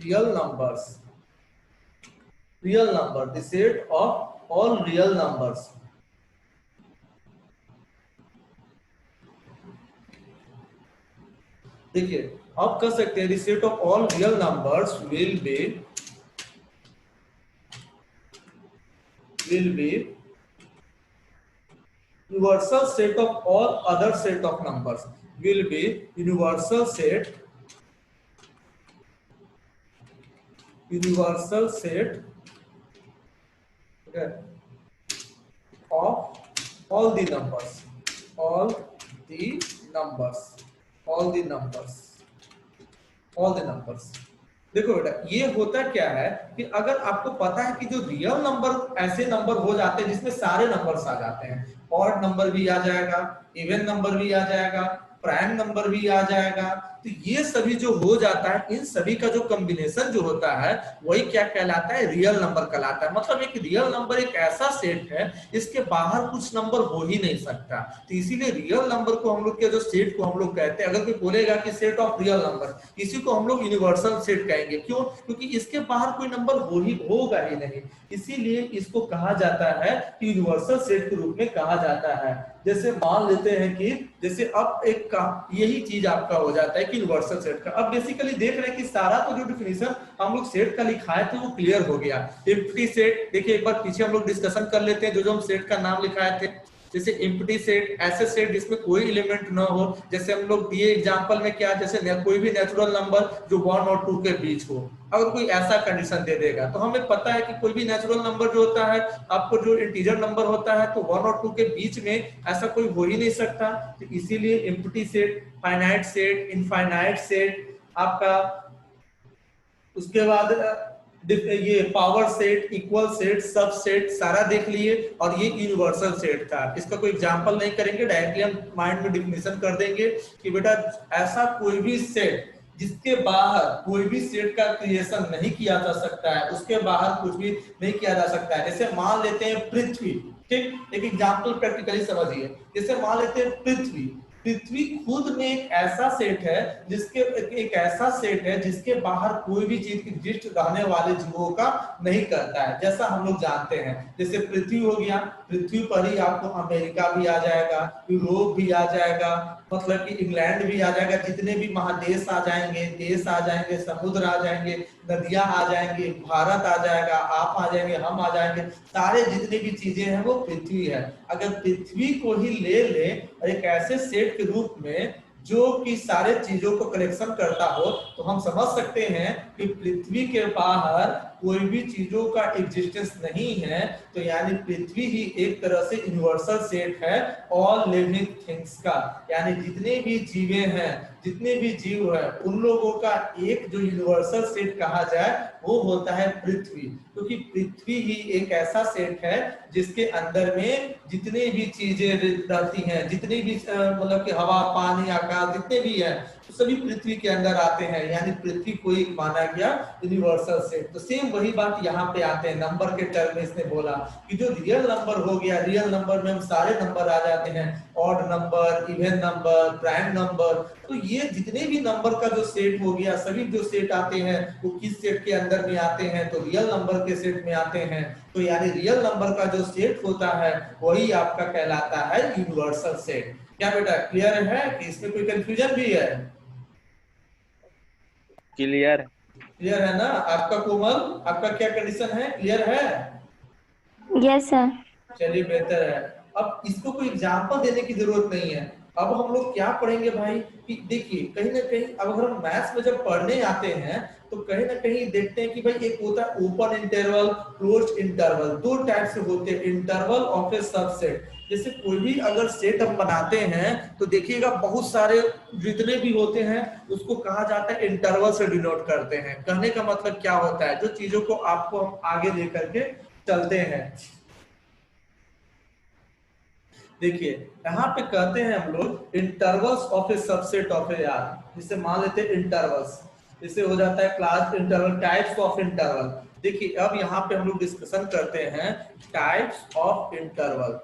real numbers, the set of all real numbers, देखिए आप कह सकते हैं set of all real numbers will be universal set of all other set of numbers, will be universal set of all the numbers, all the numbers। देखो बेटा ये होता क्या है कि अगर आपको पता है कि जो रियल नंबर ऐसे नंबर हो जाते हैं जिसमें सारे नंबर्स आ जाते हैं, ऑड नंबर भी आ जाएगा, इवन नंबर भी आ जाएगा, प्राइम नंबर भी आ जाएगा, तो ये सभी जो हो जाता है, इन सभी का जो कॉम्बिनेशन जो होता है वही क्या कहलाता है, रियल नंबर कहलाता है। मतलब एक रियल नंबर एक ऐसा सेट है इसके बाहर कुछ नंबर हो ही नहीं सकता, तो इसीलिए रियल नंबर को हम लोग के जो सेट को हम लोग कहते हैं। अगर कोई बोलेगा कि सेट ऑफ रियल नंबर, इसी को हम लोग यूनिवर्सल सेट कहेंगे। क्यों? क्योंकि इसके बाहर कोई नंबर होगा ही नहीं, इसीलिए इसको कहा जाता है यूनिवर्सल सेट के रूप में कहा जाता है। जैसे मान लेते हैं कि जैसे अब एक का यही चीज आपका हो जाता है कि यूनिवर्सल सेट का। अब बेसिकली देख रहे हैं कि सारा तो जो डिफिनीशन हम लोग सेट का लिखाए थे वो क्लियर हो गया। एम्प्टी सेट, देखिए एक बार पीछे हम लोग डिस्कशन कर लेते हैं जो हम सेट का नाम लिखाए थे। जैसे एम्प्टी सेट, ऐसे सेट जिसमें कोई एलिमेंट ना हो, जैसे हम लोग दिए एग्जांपल में क्या, जैसे कोई भी नेचुरल नंबर जो 1 और 2 के बीच हो, अगर कोई ऐसा कंडीशन दे देगा तो हमें पता है कि कोई भी नेचुरल नंबर जो होता है, आपको जो इंटीजर नंबर होता है, तो 1 और 2 के बीच में ऐसा कोई हो ही नहीं सकता। तो इसीलिए empty set, finite set, infinite set आपका, उसके बाद ये पावर सेट, इक्वल सेट, सब सेट सारा देख लिए, और ये यूनिवर्सल सेट था। इसका कोई एग्जांपल नहीं करेंगे, डायरेक्टली हम माइंड में डिफिनेशन कर देंगे कि बेटा ऐसा कोई भी सेट जिसके बाहर कोई भी सेट का क्रिएशन नहीं किया जा सकता है, उसके बाहर कुछ भी नहीं किया जा सकता है। जैसे मान लेते हैं पृथ्वी, ठीक, एक एग्जांपल प्रैक्टिकली समझिए। जैसे मान लेते हैं पृथ्वी खुद में एक ऐसा सेट है जिसके बाहर कोई भी चीज एग्जिस्ट रहने वाले जीवों का नहीं करता है। जैसा हम लोग जानते हैं, जैसे पृथ्वी हो गया, पृथ्वी पर ही आपको अमेरिका भी आ जाएगा, यूरोप भी आ जाएगा, मतलब कि इंग्लैंड भी आ जाएगा, जितने भी महादेश आ जाएंगे, देश आ जाएंगे, समुद्र आ जाएंगे, नदियां आ जाएंगे, भारत आ जाएगा, आप आ जाएंगे, हम आ जाएंगे, सारे जितनी भी चीजें हैं वो पृथ्वी है। अगर पृथ्वी को ही ले ले एक ऐसे सेट के रूप में जो कि सारे चीजों को कलेक्शन करता हो, तो हम समझ सकते हैं कि पृथ्वी के बाहर कोई भी चीजों का एग्जिस्टेंस नहीं है। तो यानी पृथ्वी ही एक तरह से यूनिवर्सल सेट है ऑल लिविंग थिंग्स का, यानी जितने भी जीवे हैं, जितने भी जीव है उन लोगों का एक जो यूनिवर्सल सेट कहा जाए वो होता है पृथ्वी, क्योंकि पृथ्वी ही एक ऐसा सेट है जिसके अंदर में जितने भी चीजें रहती हैं, जितनी भी मतलब कि हवा पानी आकाश जितने भी है तो सभी पृथ्वी के अंदर आते हैं, यानी पृथ्वी को एक माना गया यूनिवर्सल सेट। तो सेम वही बात यहाँ पे आते हैं, नंबर के टर्म में इसने बोला कि जो रियल नंबर हो गया, रियल नंबर में हम सारे नंबर आ जाते हैं, odd number, even number, prime number, तो ये जितने भी नंबर का जो सेट हो गया, सभी जो सेट आते हैं वो किस सेट के अंदर में आते हैं, तो रियल नंबर के सेट में आते हैं। तो यानी रियल नंबर का जो सेट होता है वही आपका कहलाता है यूनिवर्सल सेट। क्या बेटा क्लियर है कि इसमें कोई कंफ्यूजन भी है? क्लियर। क्लियर है ना आपका कोमल? आपका क्या कंडीशन है, क्लियर है? Yes sir. चलिए बेहतर है। अब इसको कोई एग्जांपल देने की जरूरत नहीं है। अब हम लोग क्या पढ़ेंगे भाई कि देखिए कहीं ना कहीं अब अगर हम मैथ्स में जब पढ़ने आते हैं तो कहीं ना कहीं देखते हैं कि भाई एक होता है ओपन इंटरवल, क्लोज्ड इंटरवल, दो टाइप से होते हैं इंटरवल ऑफ ए सबसेट। जैसे कोई भी अगर सेट हम बनाते हैं तो देखिएगा बहुत सारे जितने भी होते हैं उसको कहा जाता है इंटरवल से डिनोट करते हैं। कहने का मतलब क्या होता है, जो चीजों को आपको हम आगे लेकर के चलते हैं। देखिए यहाँ पे कहते हैं हम लोग intervals of A subset of A R, जिसे मान लेते हैं इंटरवल्स, इसे हो जाता है class interval, types of interval. देखिए अब यहाँ पे हम लोग डिस्कशन करते हैं टाइप्स ऑफ इंटरवल।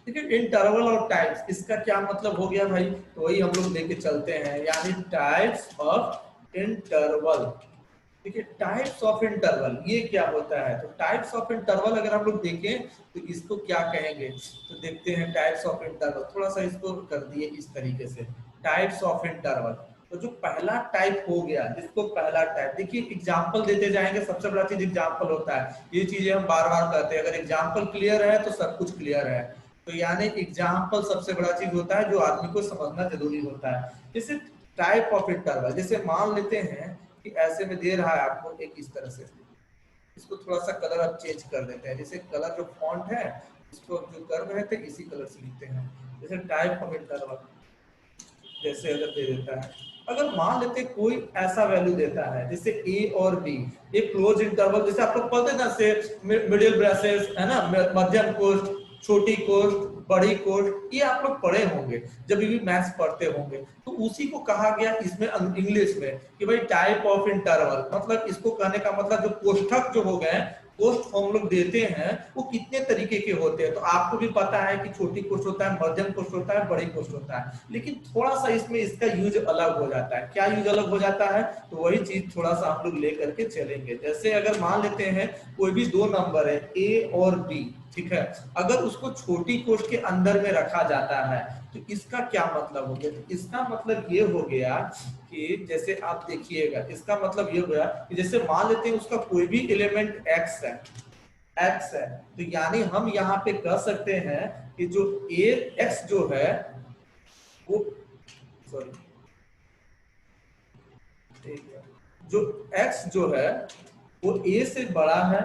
ठीक है, इंटरवल और टाइप्स इसका क्या मतलब हो गया भाई, तो वही हम लोग लेके चलते हैं, यानी टाइप्स ऑफ इंटरवल। ठीक है, टाइप्स ऑफ इंटरवल ये क्या होता है, तो टाइप्स ऑफ इंटरवल अगर हम लोग देखें तो इसको क्या कहेंगे, तो देखते हैं टाइप्स ऑफ इंटरवल, थोड़ा सा इसको कर दिए इस तरीके से, टाइप्स ऑफ इंटरवल। तो जो पहला टाइप हो गया, जिसको पहला टाइप, देखिए एग्जांपल देते जाएंगे, सबसे बड़ा चीज एग्जांपल होता है, ये चीजें हम बार बार कहते हैं, अगर एग्जांपल क्लियर है तो सब कुछ क्लियर है। तो यानी एग्जांपल सबसे बड़ा चीज होता है जो आदमी को समझना जरूरी होता है। जैसे टाइप ऑफ इंटरवल, जैसे मान लेते हैं कि ऐसे में दे रहा है आपको एक इस तरह से, इसको थोड़ा सा कलर अब चेंज कर देते हैं, जैसे कलर जो फॉन्ट है इसको जो कर रहे थे इसी कलर से लिखते हैं। जैसे टाइप ऑफ इंटरवल जैसे अगर दे देता है, अगर मान लेते कोई ऐसा वैल्यू देता है जैसे ए और बी, एक क्लोज इंटरवल, जैसे आप लोग पढ़ते ना से मिडिल ब्रेसेस है ना, मध्यम कोष्ठ, छोटी कोष्ठ, बड़ी कोष्ठ, ये आप लोग पढ़े होंगे जब भी मैथ्स पढ़ते होंगे, तो उसी को कहा गया इसमें इंग्लिश में कि भाई टाइप ऑफ इंटरवल, मतलब इसको कहने का मतलब जो कोष्ठक जो हो गए, कोष्ठ हम लोग देते हैं वो कितने तरीके के होते हैं, तो आपको भी पता है कि छोटी कोष्ठ होता है, मध्यम कोष्ठ होता है, बड़ी कोष्ठ होता है, लेकिन थोड़ा सा इसमें इसका यूज अलग हो जाता है। क्या यूज अलग हो जाता है, तो वही चीज थोड़ा सा हम लोग लेकर के चलेंगे। जैसे अगर मान लेते हैं कोई भी दो नंबर है ए और बी, ठीक है, अगर उसको छोटी कोष्ठ के अंदर में रखा जाता है तो इसका क्या मतलब हो गया, तो इसका मतलब ये हो गया कि जैसे आप देखिएगा, इसका मतलब ये हो गया कि जैसे मान लेते हैं उसका कोई भी एलिमेंट x है, x है, तो यानी हम यहाँ पे कह सकते हैं कि जो x जो है वो सॉरी जो x जो है वो a से बड़ा है,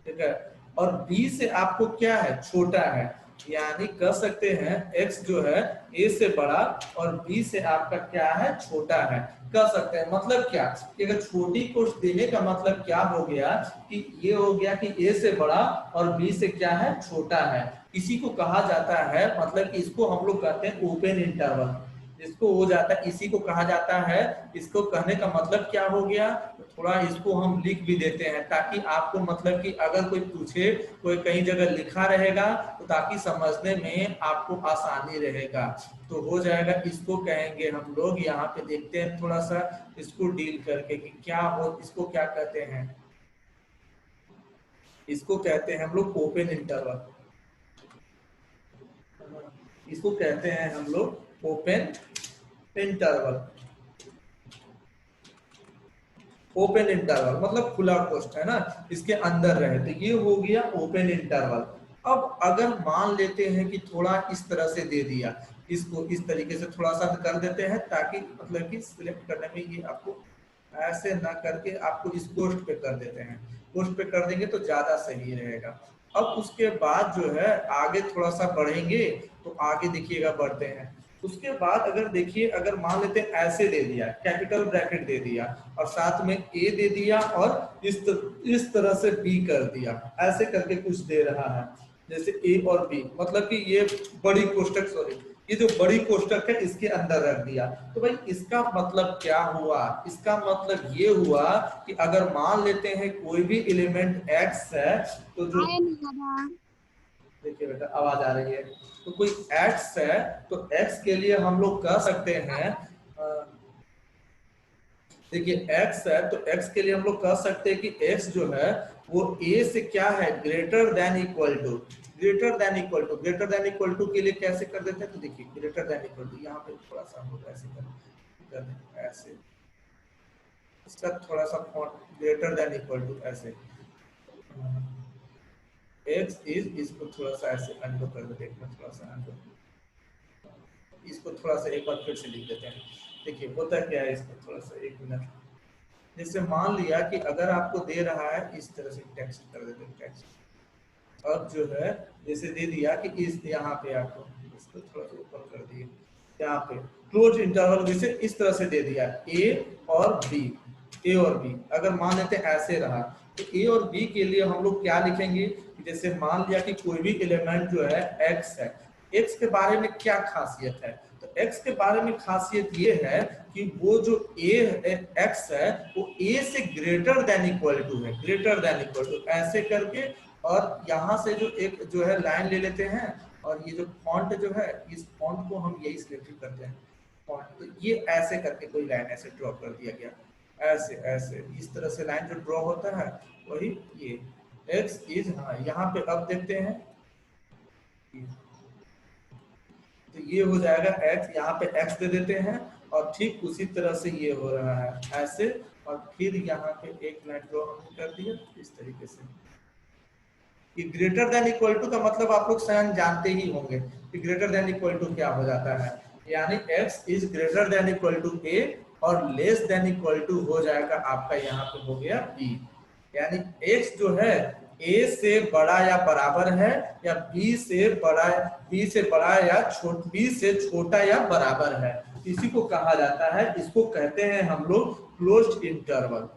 ठीक है, और b से आपको क्या है, छोटा है, यानी कह सकते हैं x जो है a से बड़ा और b से आपका क्या है, छोटा है, कह सकते हैं। मतलब क्या कि अगर छोटी कोष्ठ देने का मतलब क्या हो गया कि ये हो गया कि a से बड़ा और b से क्या है, छोटा है, इसी को कहा जाता है, मतलब इसको हम लोग कहते हैं ओपन इंटरवल, इसको हो जाता है, इसी को कहा जाता है। इसको कहने का मतलब क्या हो गया, तो थोड़ा इसको हम लिख भी देते हैं ताकि आपको मतलब कि अगर कोई पूछे, कोई कहीं जगह लिखा रहेगा तो ताकि समझने में आपको आसानी रहेगा, तो हो जाएगा। इसको कहेंगे हम लोग, यहाँ पे देखते हैं थोड़ा सा इसको डील करके कि क्या हो, इसको क्या कहते हैं, इसको कहते हैं हम लोग ओपन इंटरवल, इसको कहते हैं हम लोग ओपन इंटरवल। ओपन इंटरवल मतलब खुला कोष्ठ है ना, इसके अंदर रहे, तो ये हो गया ओपन इंटरवल। अब अगर मान लेते हैं कि थोड़ा इस तरह से दे दिया, इसको इस तरीके से थोड़ा सा कर देते हैं ताकि मतलब कि सिलेक्ट करने में ये आपको ऐसे ना करके आपको इस कोष्ठ पे कर देते हैं, कोष्ठ पे कर देंगे तो ज्यादा सही रहेगा। अब उसके बाद जो है आगे थोड़ा सा बढ़ेंगे तो आगे देखिएगा बढ़ते हैं, उसके बाद अगर देखिए, अगर मान लेते हैं ऐसे दे दिया, कैपिटल ब्रैकेट दे दिया और साथ में ए दे दिया और इस तरह से बी कर दिया, ऐसे करके कुछ दे रहा है, जैसे ए और बी, मतलब कि ये बड़ी कोष्टक, सॉरी ये जो बड़ी कोष्टक है इसके अंदर रख दिया। तो भाई इसका मतलब क्या हुआ? इसका मतलब ये हुआ कि अगर मान लेते हैं कोई भी एलिमेंट एक्स है, तो जो देखिए बेटा आवाज आ रही है, तो कोई एक्स है तो एक्स के लिए हम लोग कह सकते हैं, देखिए एक्स है तो एक्स के लिए हम लोग कह सकते हैं कि एक्स जो है वो ए से क्या है, greater than equal to, greater than equal to, greater than equal to के लिए कैसे कर देते हैं, तो देखिए ग्रेटर देन इक्वल टू, यहाँ पे थोड़ा सा हम लोग ऐसे कर दें, ऐसे इसका थोड़ा सा font greater than equal to ऐसे, एक्स इज, इसको थोड़ा सा ऐसे अंडो कर देते हैं, थोड़ा सा अंडो, इसको थोड़ा सा एक बार फिर से लिख देते हैं। देखिए होता क्या है, इसको थोड़ा सा एक मिनट, जैसे मान लिया कि अगर आपको दे रहा है इस तरह से टेक्स्ट कर देते हैं, टेक्स्ट, अब जो है जैसे दे दिया कि इस यहाँ पे आपको इसको थोड़ा सा ऊपर कर दिए, यहाँ पे क्लोज इंटरवल जैसे इस तरह से दे दिया ए और बी, ए और बी, अगर मान लेते हैं ऐसे रहा तो ए और बी के लिए हम लोग क्या लिखेंगे, जैसे मान लिया कि कोई भी एलिमेंट जो है एक्स है, एक्स के बारे में क्या खासियत है, तो एक्स के बारे में खासियत ये है कि वो जो ए एक्स है वो ए से ग्रेटर देन इक्वल टू है, ग्रेटर देन इक्वल टू ऐसे करके, और यहाँ से जो एक जो है लाइन ले लेते हैं, और ये जो फॉन्ट जो है इस फॉन्ट को हम यही सिलेक्ट करते हैं फॉन्ट, तो ये ऐसे करके कोई लाइन ऐसे ड्रॉ कर दिया गया, ऐसे ऐसे इस तरह से लाइन जो ड्रॉ होता है वही ये एक्स इज, हाँ यहाँ पे अब देखते हैं, तो ये हो जाएगा x, यहाँ पे x दे देते हैं और ठीक उसी तरह से ये हो रहा है ऐसे, और फिर यहाँ पे एक लाइन ड्रॉ कर दिया इस तरीके से। कि ग्रेटर देन इक्वल टू का मतलब आप लोग स्वयं जानते ही होंगे कि ग्रेटर देन इक्वल टू क्या हो जाता है, यानी x is greater than equal to a और लेस देन इक्वल टू हो जाएगा आपका यहाँ पे हो गया b, यानी x जो है a से बड़ा या बराबर है या b से बड़ा या b से छोटा या बराबर है, इसी को कहा जाता है, इसको कहते हैं हम लोग क्लोज्ड इंटरवल।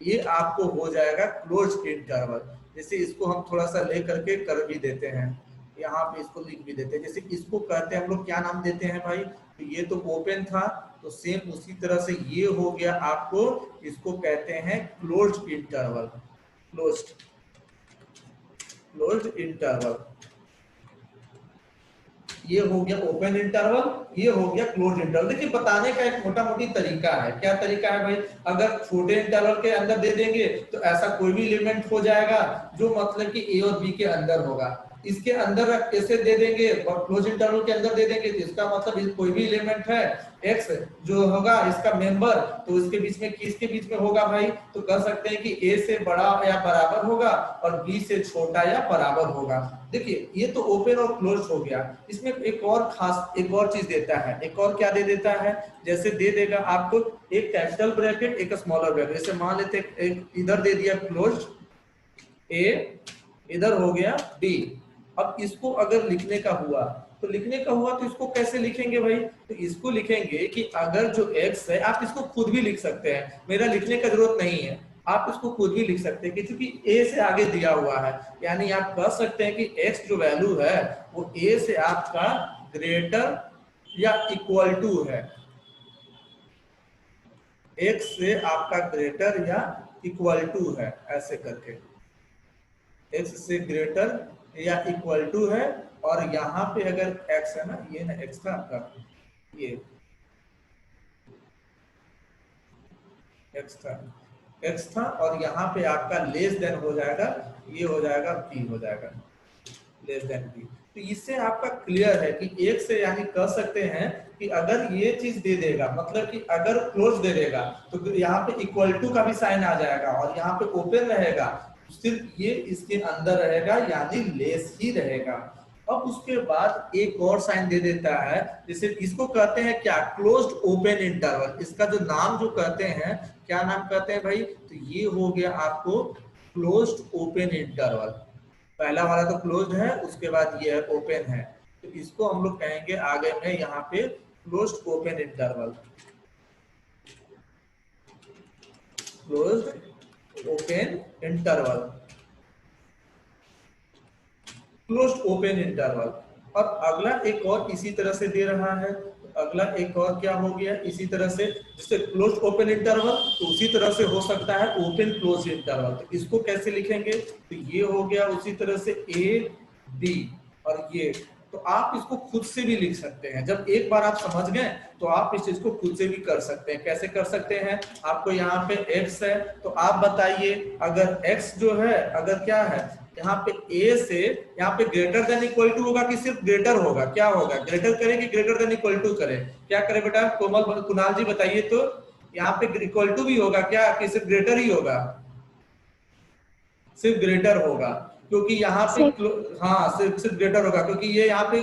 ये आपको हो जाएगा क्लोज्ड इंटरवल। जैसे इसको हम थोड़ा सा ले करके कर भी देते हैं, यहाँ पे इसको लिख भी देते हैं, जैसे इसको कहते हैं हम लोग क्या नाम देते हैं भाई, तो ये तो ओपन था, तो सेम उसी तरह से ये हो गया आपको, इसको कहते हैं क्लोज्ड इंटरवल, क्लोज्ड इंटरवल, ये हो गया ओपन इंटरवल, ये हो गया क्लोज इंटरवल। देखिए बताने का एक मोटा मोटी तरीका है, क्या तरीका है भाई, अगर छोटे इंटरवल के अंदर दे देंगे तो ऐसा कोई भी एलिमेंट हो जाएगा जो मतलब कि ए और बी के अंदर होगा, इसके अंदर ऐसे दे देंगे और क्लोज इंटरवल के अंदर दे देंगे तो इसका मतलब कोई भी एलिमेंट है एक्स जो होगा इसका मेंबर, तो इसके बीच में किसके बीच में होगा भाई, तो कह सकते हैं कि ए से बड़ा या बराबर होगा और बी से छोटा या बराबर होगा। देखिए ये तो ओपन और क्लोज हो गया, इसमें एक और चीज देता है, एक और क्या दे देता है, जैसे दे देगा आपको एक कैपिटल ब्रैकेट एक स्मॉलर ब्रैकेट, जैसे मान लेते एक इधर दे दिया क्लोज ए, इधर हो गया बी। अब इसको अगर लिखने का हुआ तो इसको कैसे लिखेंगे भाई, तो इसको लिखेंगे कि अगर जो x है, आप इसको खुद भी लिख सकते हैं, मेरा लिखने का जरूरत नहीं है, आप इसको खुद भी लिख सकते हैं क्योंकि a से आगे दिया हुआ है, यानी आप कह सकते हैं कि x जो वैल्यू है वो a से आपका ग्रेटर या इक्वल टू है, x से आपका ग्रेटर या इक्वल टू है, ऐसे करके x से ग्रेटर या इक्वल टू है, और यहाँ पे अगर x है ना, ये ना x था आपका, ये x था और यहाँ पे आपका लेस देन हो जाएगा, ये हो जाएगा p हो जाएगा, लेस देन p। तो इससे आपका क्लियर है कि एक से यानी कह सकते हैं कि अगर ये चीज दे देगा, मतलब कि अगर क्लोज दे देगा तो यहाँ पे इक्वल टू का भी साइन आ जाएगा और यहाँ पे ओपन रहेगा, सिर्फ ये इसके अंदर रहेगा यानी लेस ही रहेगा। अब उसके बाद एक और साइन दे देता है, जैसे इसको कहते हैं क्या, क्लोज्ड ओपन इंटरवल, इसका जो नाम जो कहते हैं, क्या नाम कहते हैं भाई, तो ये हो गया आपको क्लोज्ड ओपन इंटरवल। पहला वाला तो क्लोज्ड है, उसके बाद ये है ओपन है, तो इसको हम लोग कहेंगे आगे में यहाँ पे closed open interval, closed open interval, closed open interval. और अगला एक और इसी तरह से दे रहा है, अगला एक और क्या हो गया इसी तरह से, जैसे क्लोज्ड ओपन इंटरवल तो उसी तरह से हो सकता है ओपन क्लोज इंटरवल। तो इसको कैसे लिखेंगे, तो ये हो गया उसी तरह से ए बी, और ये तो आप इसको खुद से भी लिख सकते हैं। जब एक बार आप समझ गए तो आप इस चीज को खुद से भी कर सकते हैं। कैसे कर सकते हैं, आपको यहाँ पे x है तो आप बताइए अगर x जो है अगर क्या है यहाँ पे a से यहाँ पे ग्रेटर देन इक्वल टू होगा कि सिर्फ ग्रेटर होगा, क्या होगा, ग्रेटर करें कि ग्रेटर देन इक्वल टू करें, क्या करें बेटा कोमल कुणाल जी बताइए। तो यहाँ पे इक्वल टू भी होगा क्या कि सिर्फ ग्रेटर ही होगा, सिर्फ ग्रेटर होगा क्योंकि यहाँ पे हाँ सिर्फ ग्रेटर होगा क्योंकि ये यहाँ पे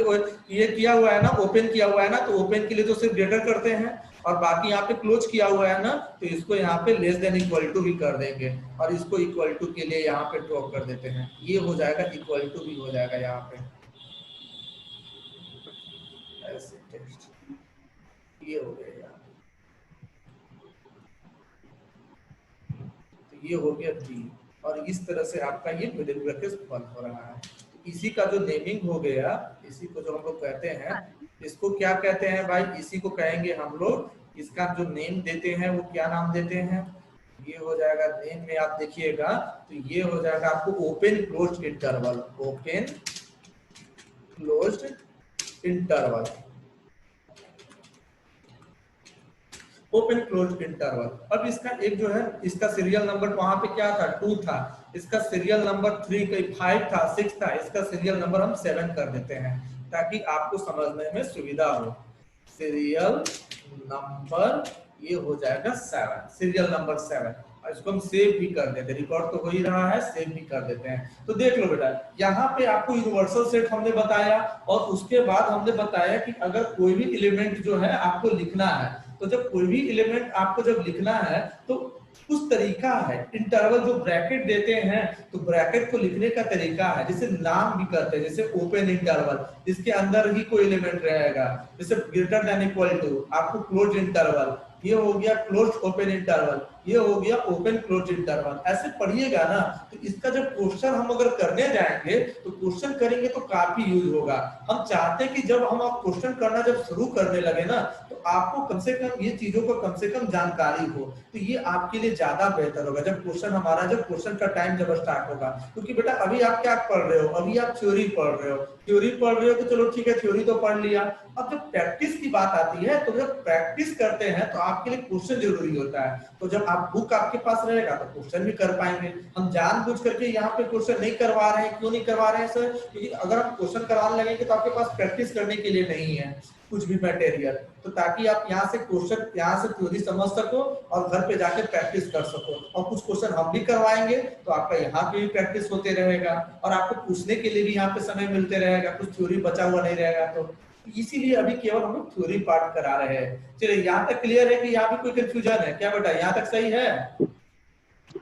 ये किया हुआ है ना, ओपन किया हुआ है ना, तो ओपन के लिए तो सिर्फ ग्रेटर करते हैं और बाकी यहाँ पे क्लोज किया हुआ है ना, तो इसको यहाँ पे लेस देन इक्वल टू भी कर देंगे और इसको इक्वल टू के लिए यहाँ पे ड्रॉप कर देते हैं, ये हो जाएगा इक्वल टू भी हो जाएगा यहाँ पे ऐसे टेक्स्ट, ये हो गया यहाँ तो ये हो गया बी और इस तरह से आपका ये मिडिल ब्रैकेट बंद हो रहा है। तो इसी का जो नेमिंग हो गया, इसी को जो हम लोग कहते हैं इसको क्या कहते हैं भाई, इसी को कहेंगे हम लोग, इसका जो नेम देते हैं वो क्या नाम देते हैं, ये हो जाएगा नेम में आप देखिएगा तो ये हो जाएगा आपको open closed interval, open closed interval, open closed interval. अब इसका एक जो है इसका सीरियल नंबर वहां पे क्या था 2 था, इसका सीरियल नंबर 3 5 था 6 था, इसका सीरियल नंबर हम 7 कर देते हैं ताकि आपको समझने में सुविधा हो। सीरियल नंबर ये हो जाएगा 7, सीरियल नंबर 7 और इसको हम सेव भी कर देते हैं, रिकॉर्ड तो हो ही रहा है, सेव भी कर देते हैं। तो देख लो बेटा यहाँ पे आपको यूनिवर्सल सेट हमने बताया और उसके बाद हमने बताया कि अगर कोई भी एलिमेंट जो है आपको लिखना है तो जब कोई भी एलिमेंट आपको जब लिखना है तो कुछ तरीका है, इंटरवल जो ब्रैकेट देते हैं तो ब्रैकेट को लिखने का तरीका है, जैसे नाम भी करते हैं, जैसे ओपन इंटरवल जिसके अंदर ही कोई एलिमेंट रहेगा, जैसे ग्रेटर देन इक्वल टू आपको क्लोज इंटरवल, ये हो गया क्लोज ओपन इंटरवल, ये हो गया ओपन क्लोज इंटरवल, ऐसे पढ़िएगा ना। तो इसका जब क्वेश्चन हम अगर करने जाएंगे तो क्वेश्चन करेंगे तो काफी यूज होगा। हम चाहते हैं कि जब हम क्वेश्चन करना जब शुरू करने लगे ना तो आपको कम से कम ये चीजों को कम से कम जानकारी हो, तो ये आपके लिए ज्यादा बेहतर होगा जब क्वेश्चन हमारा जब क्वेश्चन का टाइम जब स्टार्ट होगा। क्योंकि बेटा अभी आप क्या पढ़ रहे हो, अभी आप थ्योरी पढ़ रहे हो, थ्योरी पढ़ रहे हो तो चलो ठीक है थ्योरी तो पढ़ लिया, अब जब प्रैक्टिस की बात आती है तो जब प्रैक्टिस करते हैं तो आपके लिए क्वेश्चन जरूरी होता है। तो जब आप बुक आपके पास रहेगा तो क्वेश्चन भी कर पाएंगे। हम जानबूझ करके यहाँ पे क्वेश्चन नहीं करवा रहे हैं, क्यों नहीं करवा रहे हैं सर, क्योंकि अगर आप क्वेश्चन करवाने लगेंगे तो आपके पास प्रैक्टिस करने के लिए नहीं है कुछ भी मटेरियल, तो ताकि आप यहाँ से क्वेश्चन यहाँ से थ्योरी समझ सको और घर पे जाकर प्रैक्टिस कर सको। और कुछ क्वेश्चन हम भी करवाएंगे तो आपका यहाँ पे भी प्रैक्टिस होते रहेगा और आपको पूछने के लिए भी यहाँ पे समय मिलते रहेगा, कुछ थ्योरी बचा हुआ नहीं रहेगा। तो इसीलिए अभी केवल हम लोग थ्योरी पार्ट करा रहे हैं। चलिए यहाँ तक क्लियर है कि यहाँ पे कोई कंफ्यूजन है क्या बेटा, यहाँ तक सही है?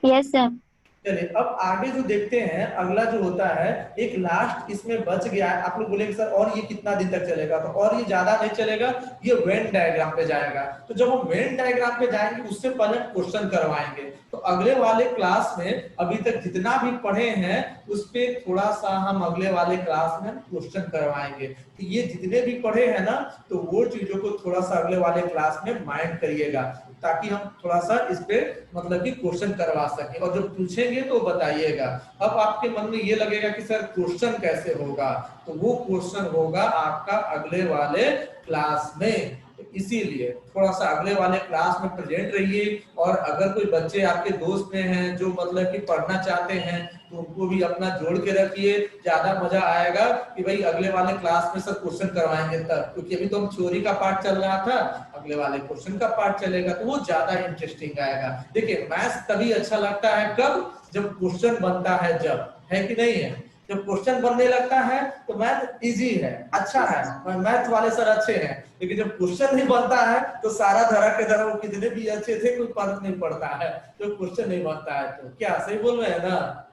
Yes sir. चलिए अब आगे जो देखते हैं अगला जो होता है एक लास्ट इसमें बच गया है। आप लोग बोलेंगे सर और ये कितना दिन तक चलेगा, तो और ये ज्यादा नहीं चलेगा, ये वेन डायग्राम पे जाएगा। तो जब हम वेन डायग्राम पे जाएंगे उससे पहले क्वेश्चन करवाएंगे। तो अगले वाले क्लास में अभी तक जितना भी पढ़े हैं उस पे थोड़ा सा हम अगले वाले क्लास में क्वेश्चन करवाएंगे। तो ये जितने भी पढ़े हैं ना तो वो चीजों को थोड़ा सा अगले वाले क्लास में माइंड करिएगा ताकि हम थोड़ा सा इस पे मतलब कि क्वेश्चन करवा सके और जब पूछेंगे तो बताइएगा। अब आपके मन में ये लगेगा कि सर क्वेश्चन कैसे होगा, तो वो क्वेश्चन होगा आपका अगले वाले क्लास में। तो इसीलिए थोड़ा सा अगले वाले क्लास में प्रेजेंट रहिए और अगर कोई बच्चे आपके दोस्त में हैं जो मतलब कि पढ़ना चाहते हैं तो उनको भी अपना जोड़ के रखिए, ज्यादा मजा आएगा कि भाई अगले वाले क्लास में सब क्वेश्चन करवाएंगे तब, क्योंकि अभी तो हम थ्योरी का पार्ट चल रहा था, अगले वाले क्वेश्चन का पार्ट चलेगा तो वो ज्यादा इंटरेस्टिंग आएगा। देखिए मैथ्स तभी अच्छा लगता है कब, जब क्वेश्चन बनता है, जब है कि नहीं है, जब क्वेश्चन बनने लगता है तो मैथ इजी है, अच्छा है, मैथ वाले सर अच्छे हैं, लेकिन जब क्वेश्चन नहीं बनता है तो सारा धरा के धरा वो कितने भी अच्छे थे कोई फर्क नहीं पड़ता है, जब क्वेश्चन नहीं बनता है तो। क्या सही बोल रहे हैं ना?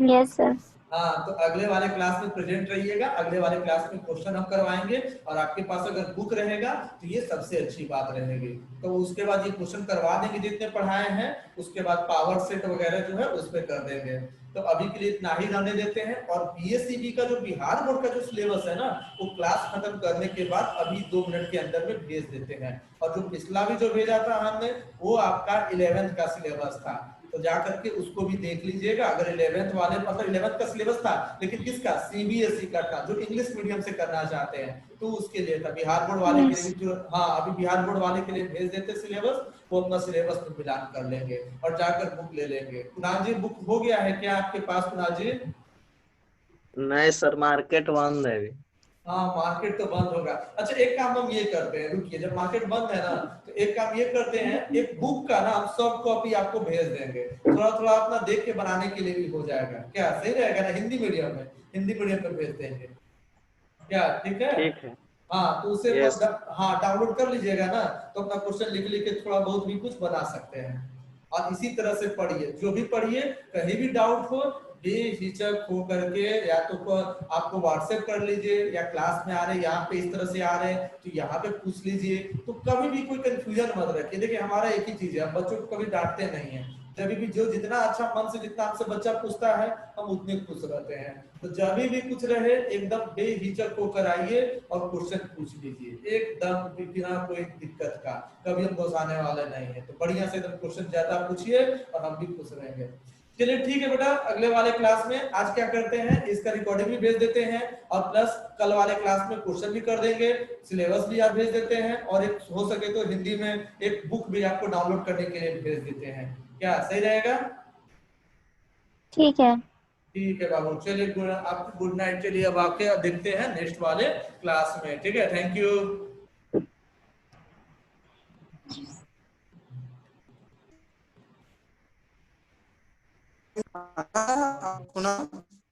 Yes sir. हाँ, तो अगले वाले क्लास में प्रेजेंट रहिएगा, अगले वाले क्लास में क्वेश्चन हम करवाएंगे, और आपके पास अगर बुक रहेगा तो ये सबसे अच्छी बात रहेगी। तो उसके बाद ये क्वेश्चन करवा देंगे जितने पढ़ाए हैं, उसके बाद पावर सेट वगैरह जो है उस पर कर देंगे। तो अभी के लिए इतना ही रहने देते हैं। और बीएससीबी का जो बिहार बोर्ड का जो सिलेबस है ना, वो क्लास खत्म करने के बाद अभी 2 मिनट के अंदर में भेज देते हैं। और जो पिछला भी जो भेजा था हमने, वो आपका 11th का सिलेबस था, तो जाकर के उसको भी देख लीजिएगा। अगर 11th वाले, मतलब 11th का सिलेबस था लेकिन किसका, सीबीएसई का था, जो इंग्लिश मीडियम से करना चाहते हैं तो उसके लिए था। बिहार बोर्ड वाले के लिए भी जो, हाँ अभी बिहार बोर्ड वाले के लिए भेज देते सिलेबस, वो अपना सिलेबस में मिलान कर लेंगे और जाकर बुक ले लेंगे। कुणाल जी, बुक हो गया है क्या आपके पास कुणाल जी? नहीं सर, मार्केट बंद है अभी। हाँ, मार्केट तो बंद होगा। अच्छा, एक काम हम ये करते हैं, रुकिए, जब मार्केट बंद है ना तो एक काम ये करते हैं, एक बुक का ना हम सॉफ्ट कॉपी आपको भेज देंगे, थोड़ा थोड़ा अपना देख के बनाने के लिए भी हो जाएगा। क्या सही रहेगा ना? हिंदी मीडियम में, हिंदी मीडियम में भेज देंगे, क्या ठीक है? ठीक है। हाँ, तो उसे यस। हाँ डाउनलोड कर लीजिएगा ना, तो अपना क्वेश्चन लिख लिख के थोड़ा बहुत भी कुछ बना सकते हैं। और इसी तरह से पढ़िए, जो भी पढ़िए, कहीं भी डाउट हो बेहिचक हो करके, या तो आपको व्हाट्सएप कर लीजिए, या क्लास में आ रहे यहाँ पे इस तरह से आ रहे हैं तो यहाँ पे पूछ लीजिए। तो कभी भी कोई कंफ्यूजन मत रखिए। देखिए, हमारा एक ही चीज है, हम बच्चों को कभी डांटते नहीं है। जब भी जो जितना अच्छा मन से जितना हमसे बच्चा पूछता है, हम उतने खुश रहते हैं। तो जब भी कुछ रहे, एकदम बेहिचक होकर आइए और क्वेश्चन पूछ लीजिए, एकदम बिना कोई दिक्कत का। कभी हम घुसाने वाले नहीं है। तो बढ़िया से एकदम क्वेश्चन ज्यादा पूछिए और हम भी खुश रहेंगे। चलिए ठीक है बेटा, अगले वाले क्लास में आज क्या करते हैं, इसका रिकॉर्डिंग भी भेज देते हैं, और प्लस कल वाले क्लास में क्वेश्चन भी कर देंगे, सिलेबस भी आप भेज देते हैं, और एक हो सके तो हिंदी में एक बुक भी आपको डाउनलोड करने के लिए भेज देते हैं। क्या सही रहेगा? ठीक है। ठीक है बाबू, चलिए आपको गुड नाइट। चलिए अब आके देखते हैं नेक्स्ट वाले क्लास में। ठीक है, थैंक यू।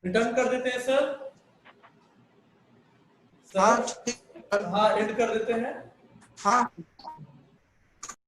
रिटर्न कर देते हैं सर। हाँ सर ठीक। हाँ, एंड कर देते हैं। हाँ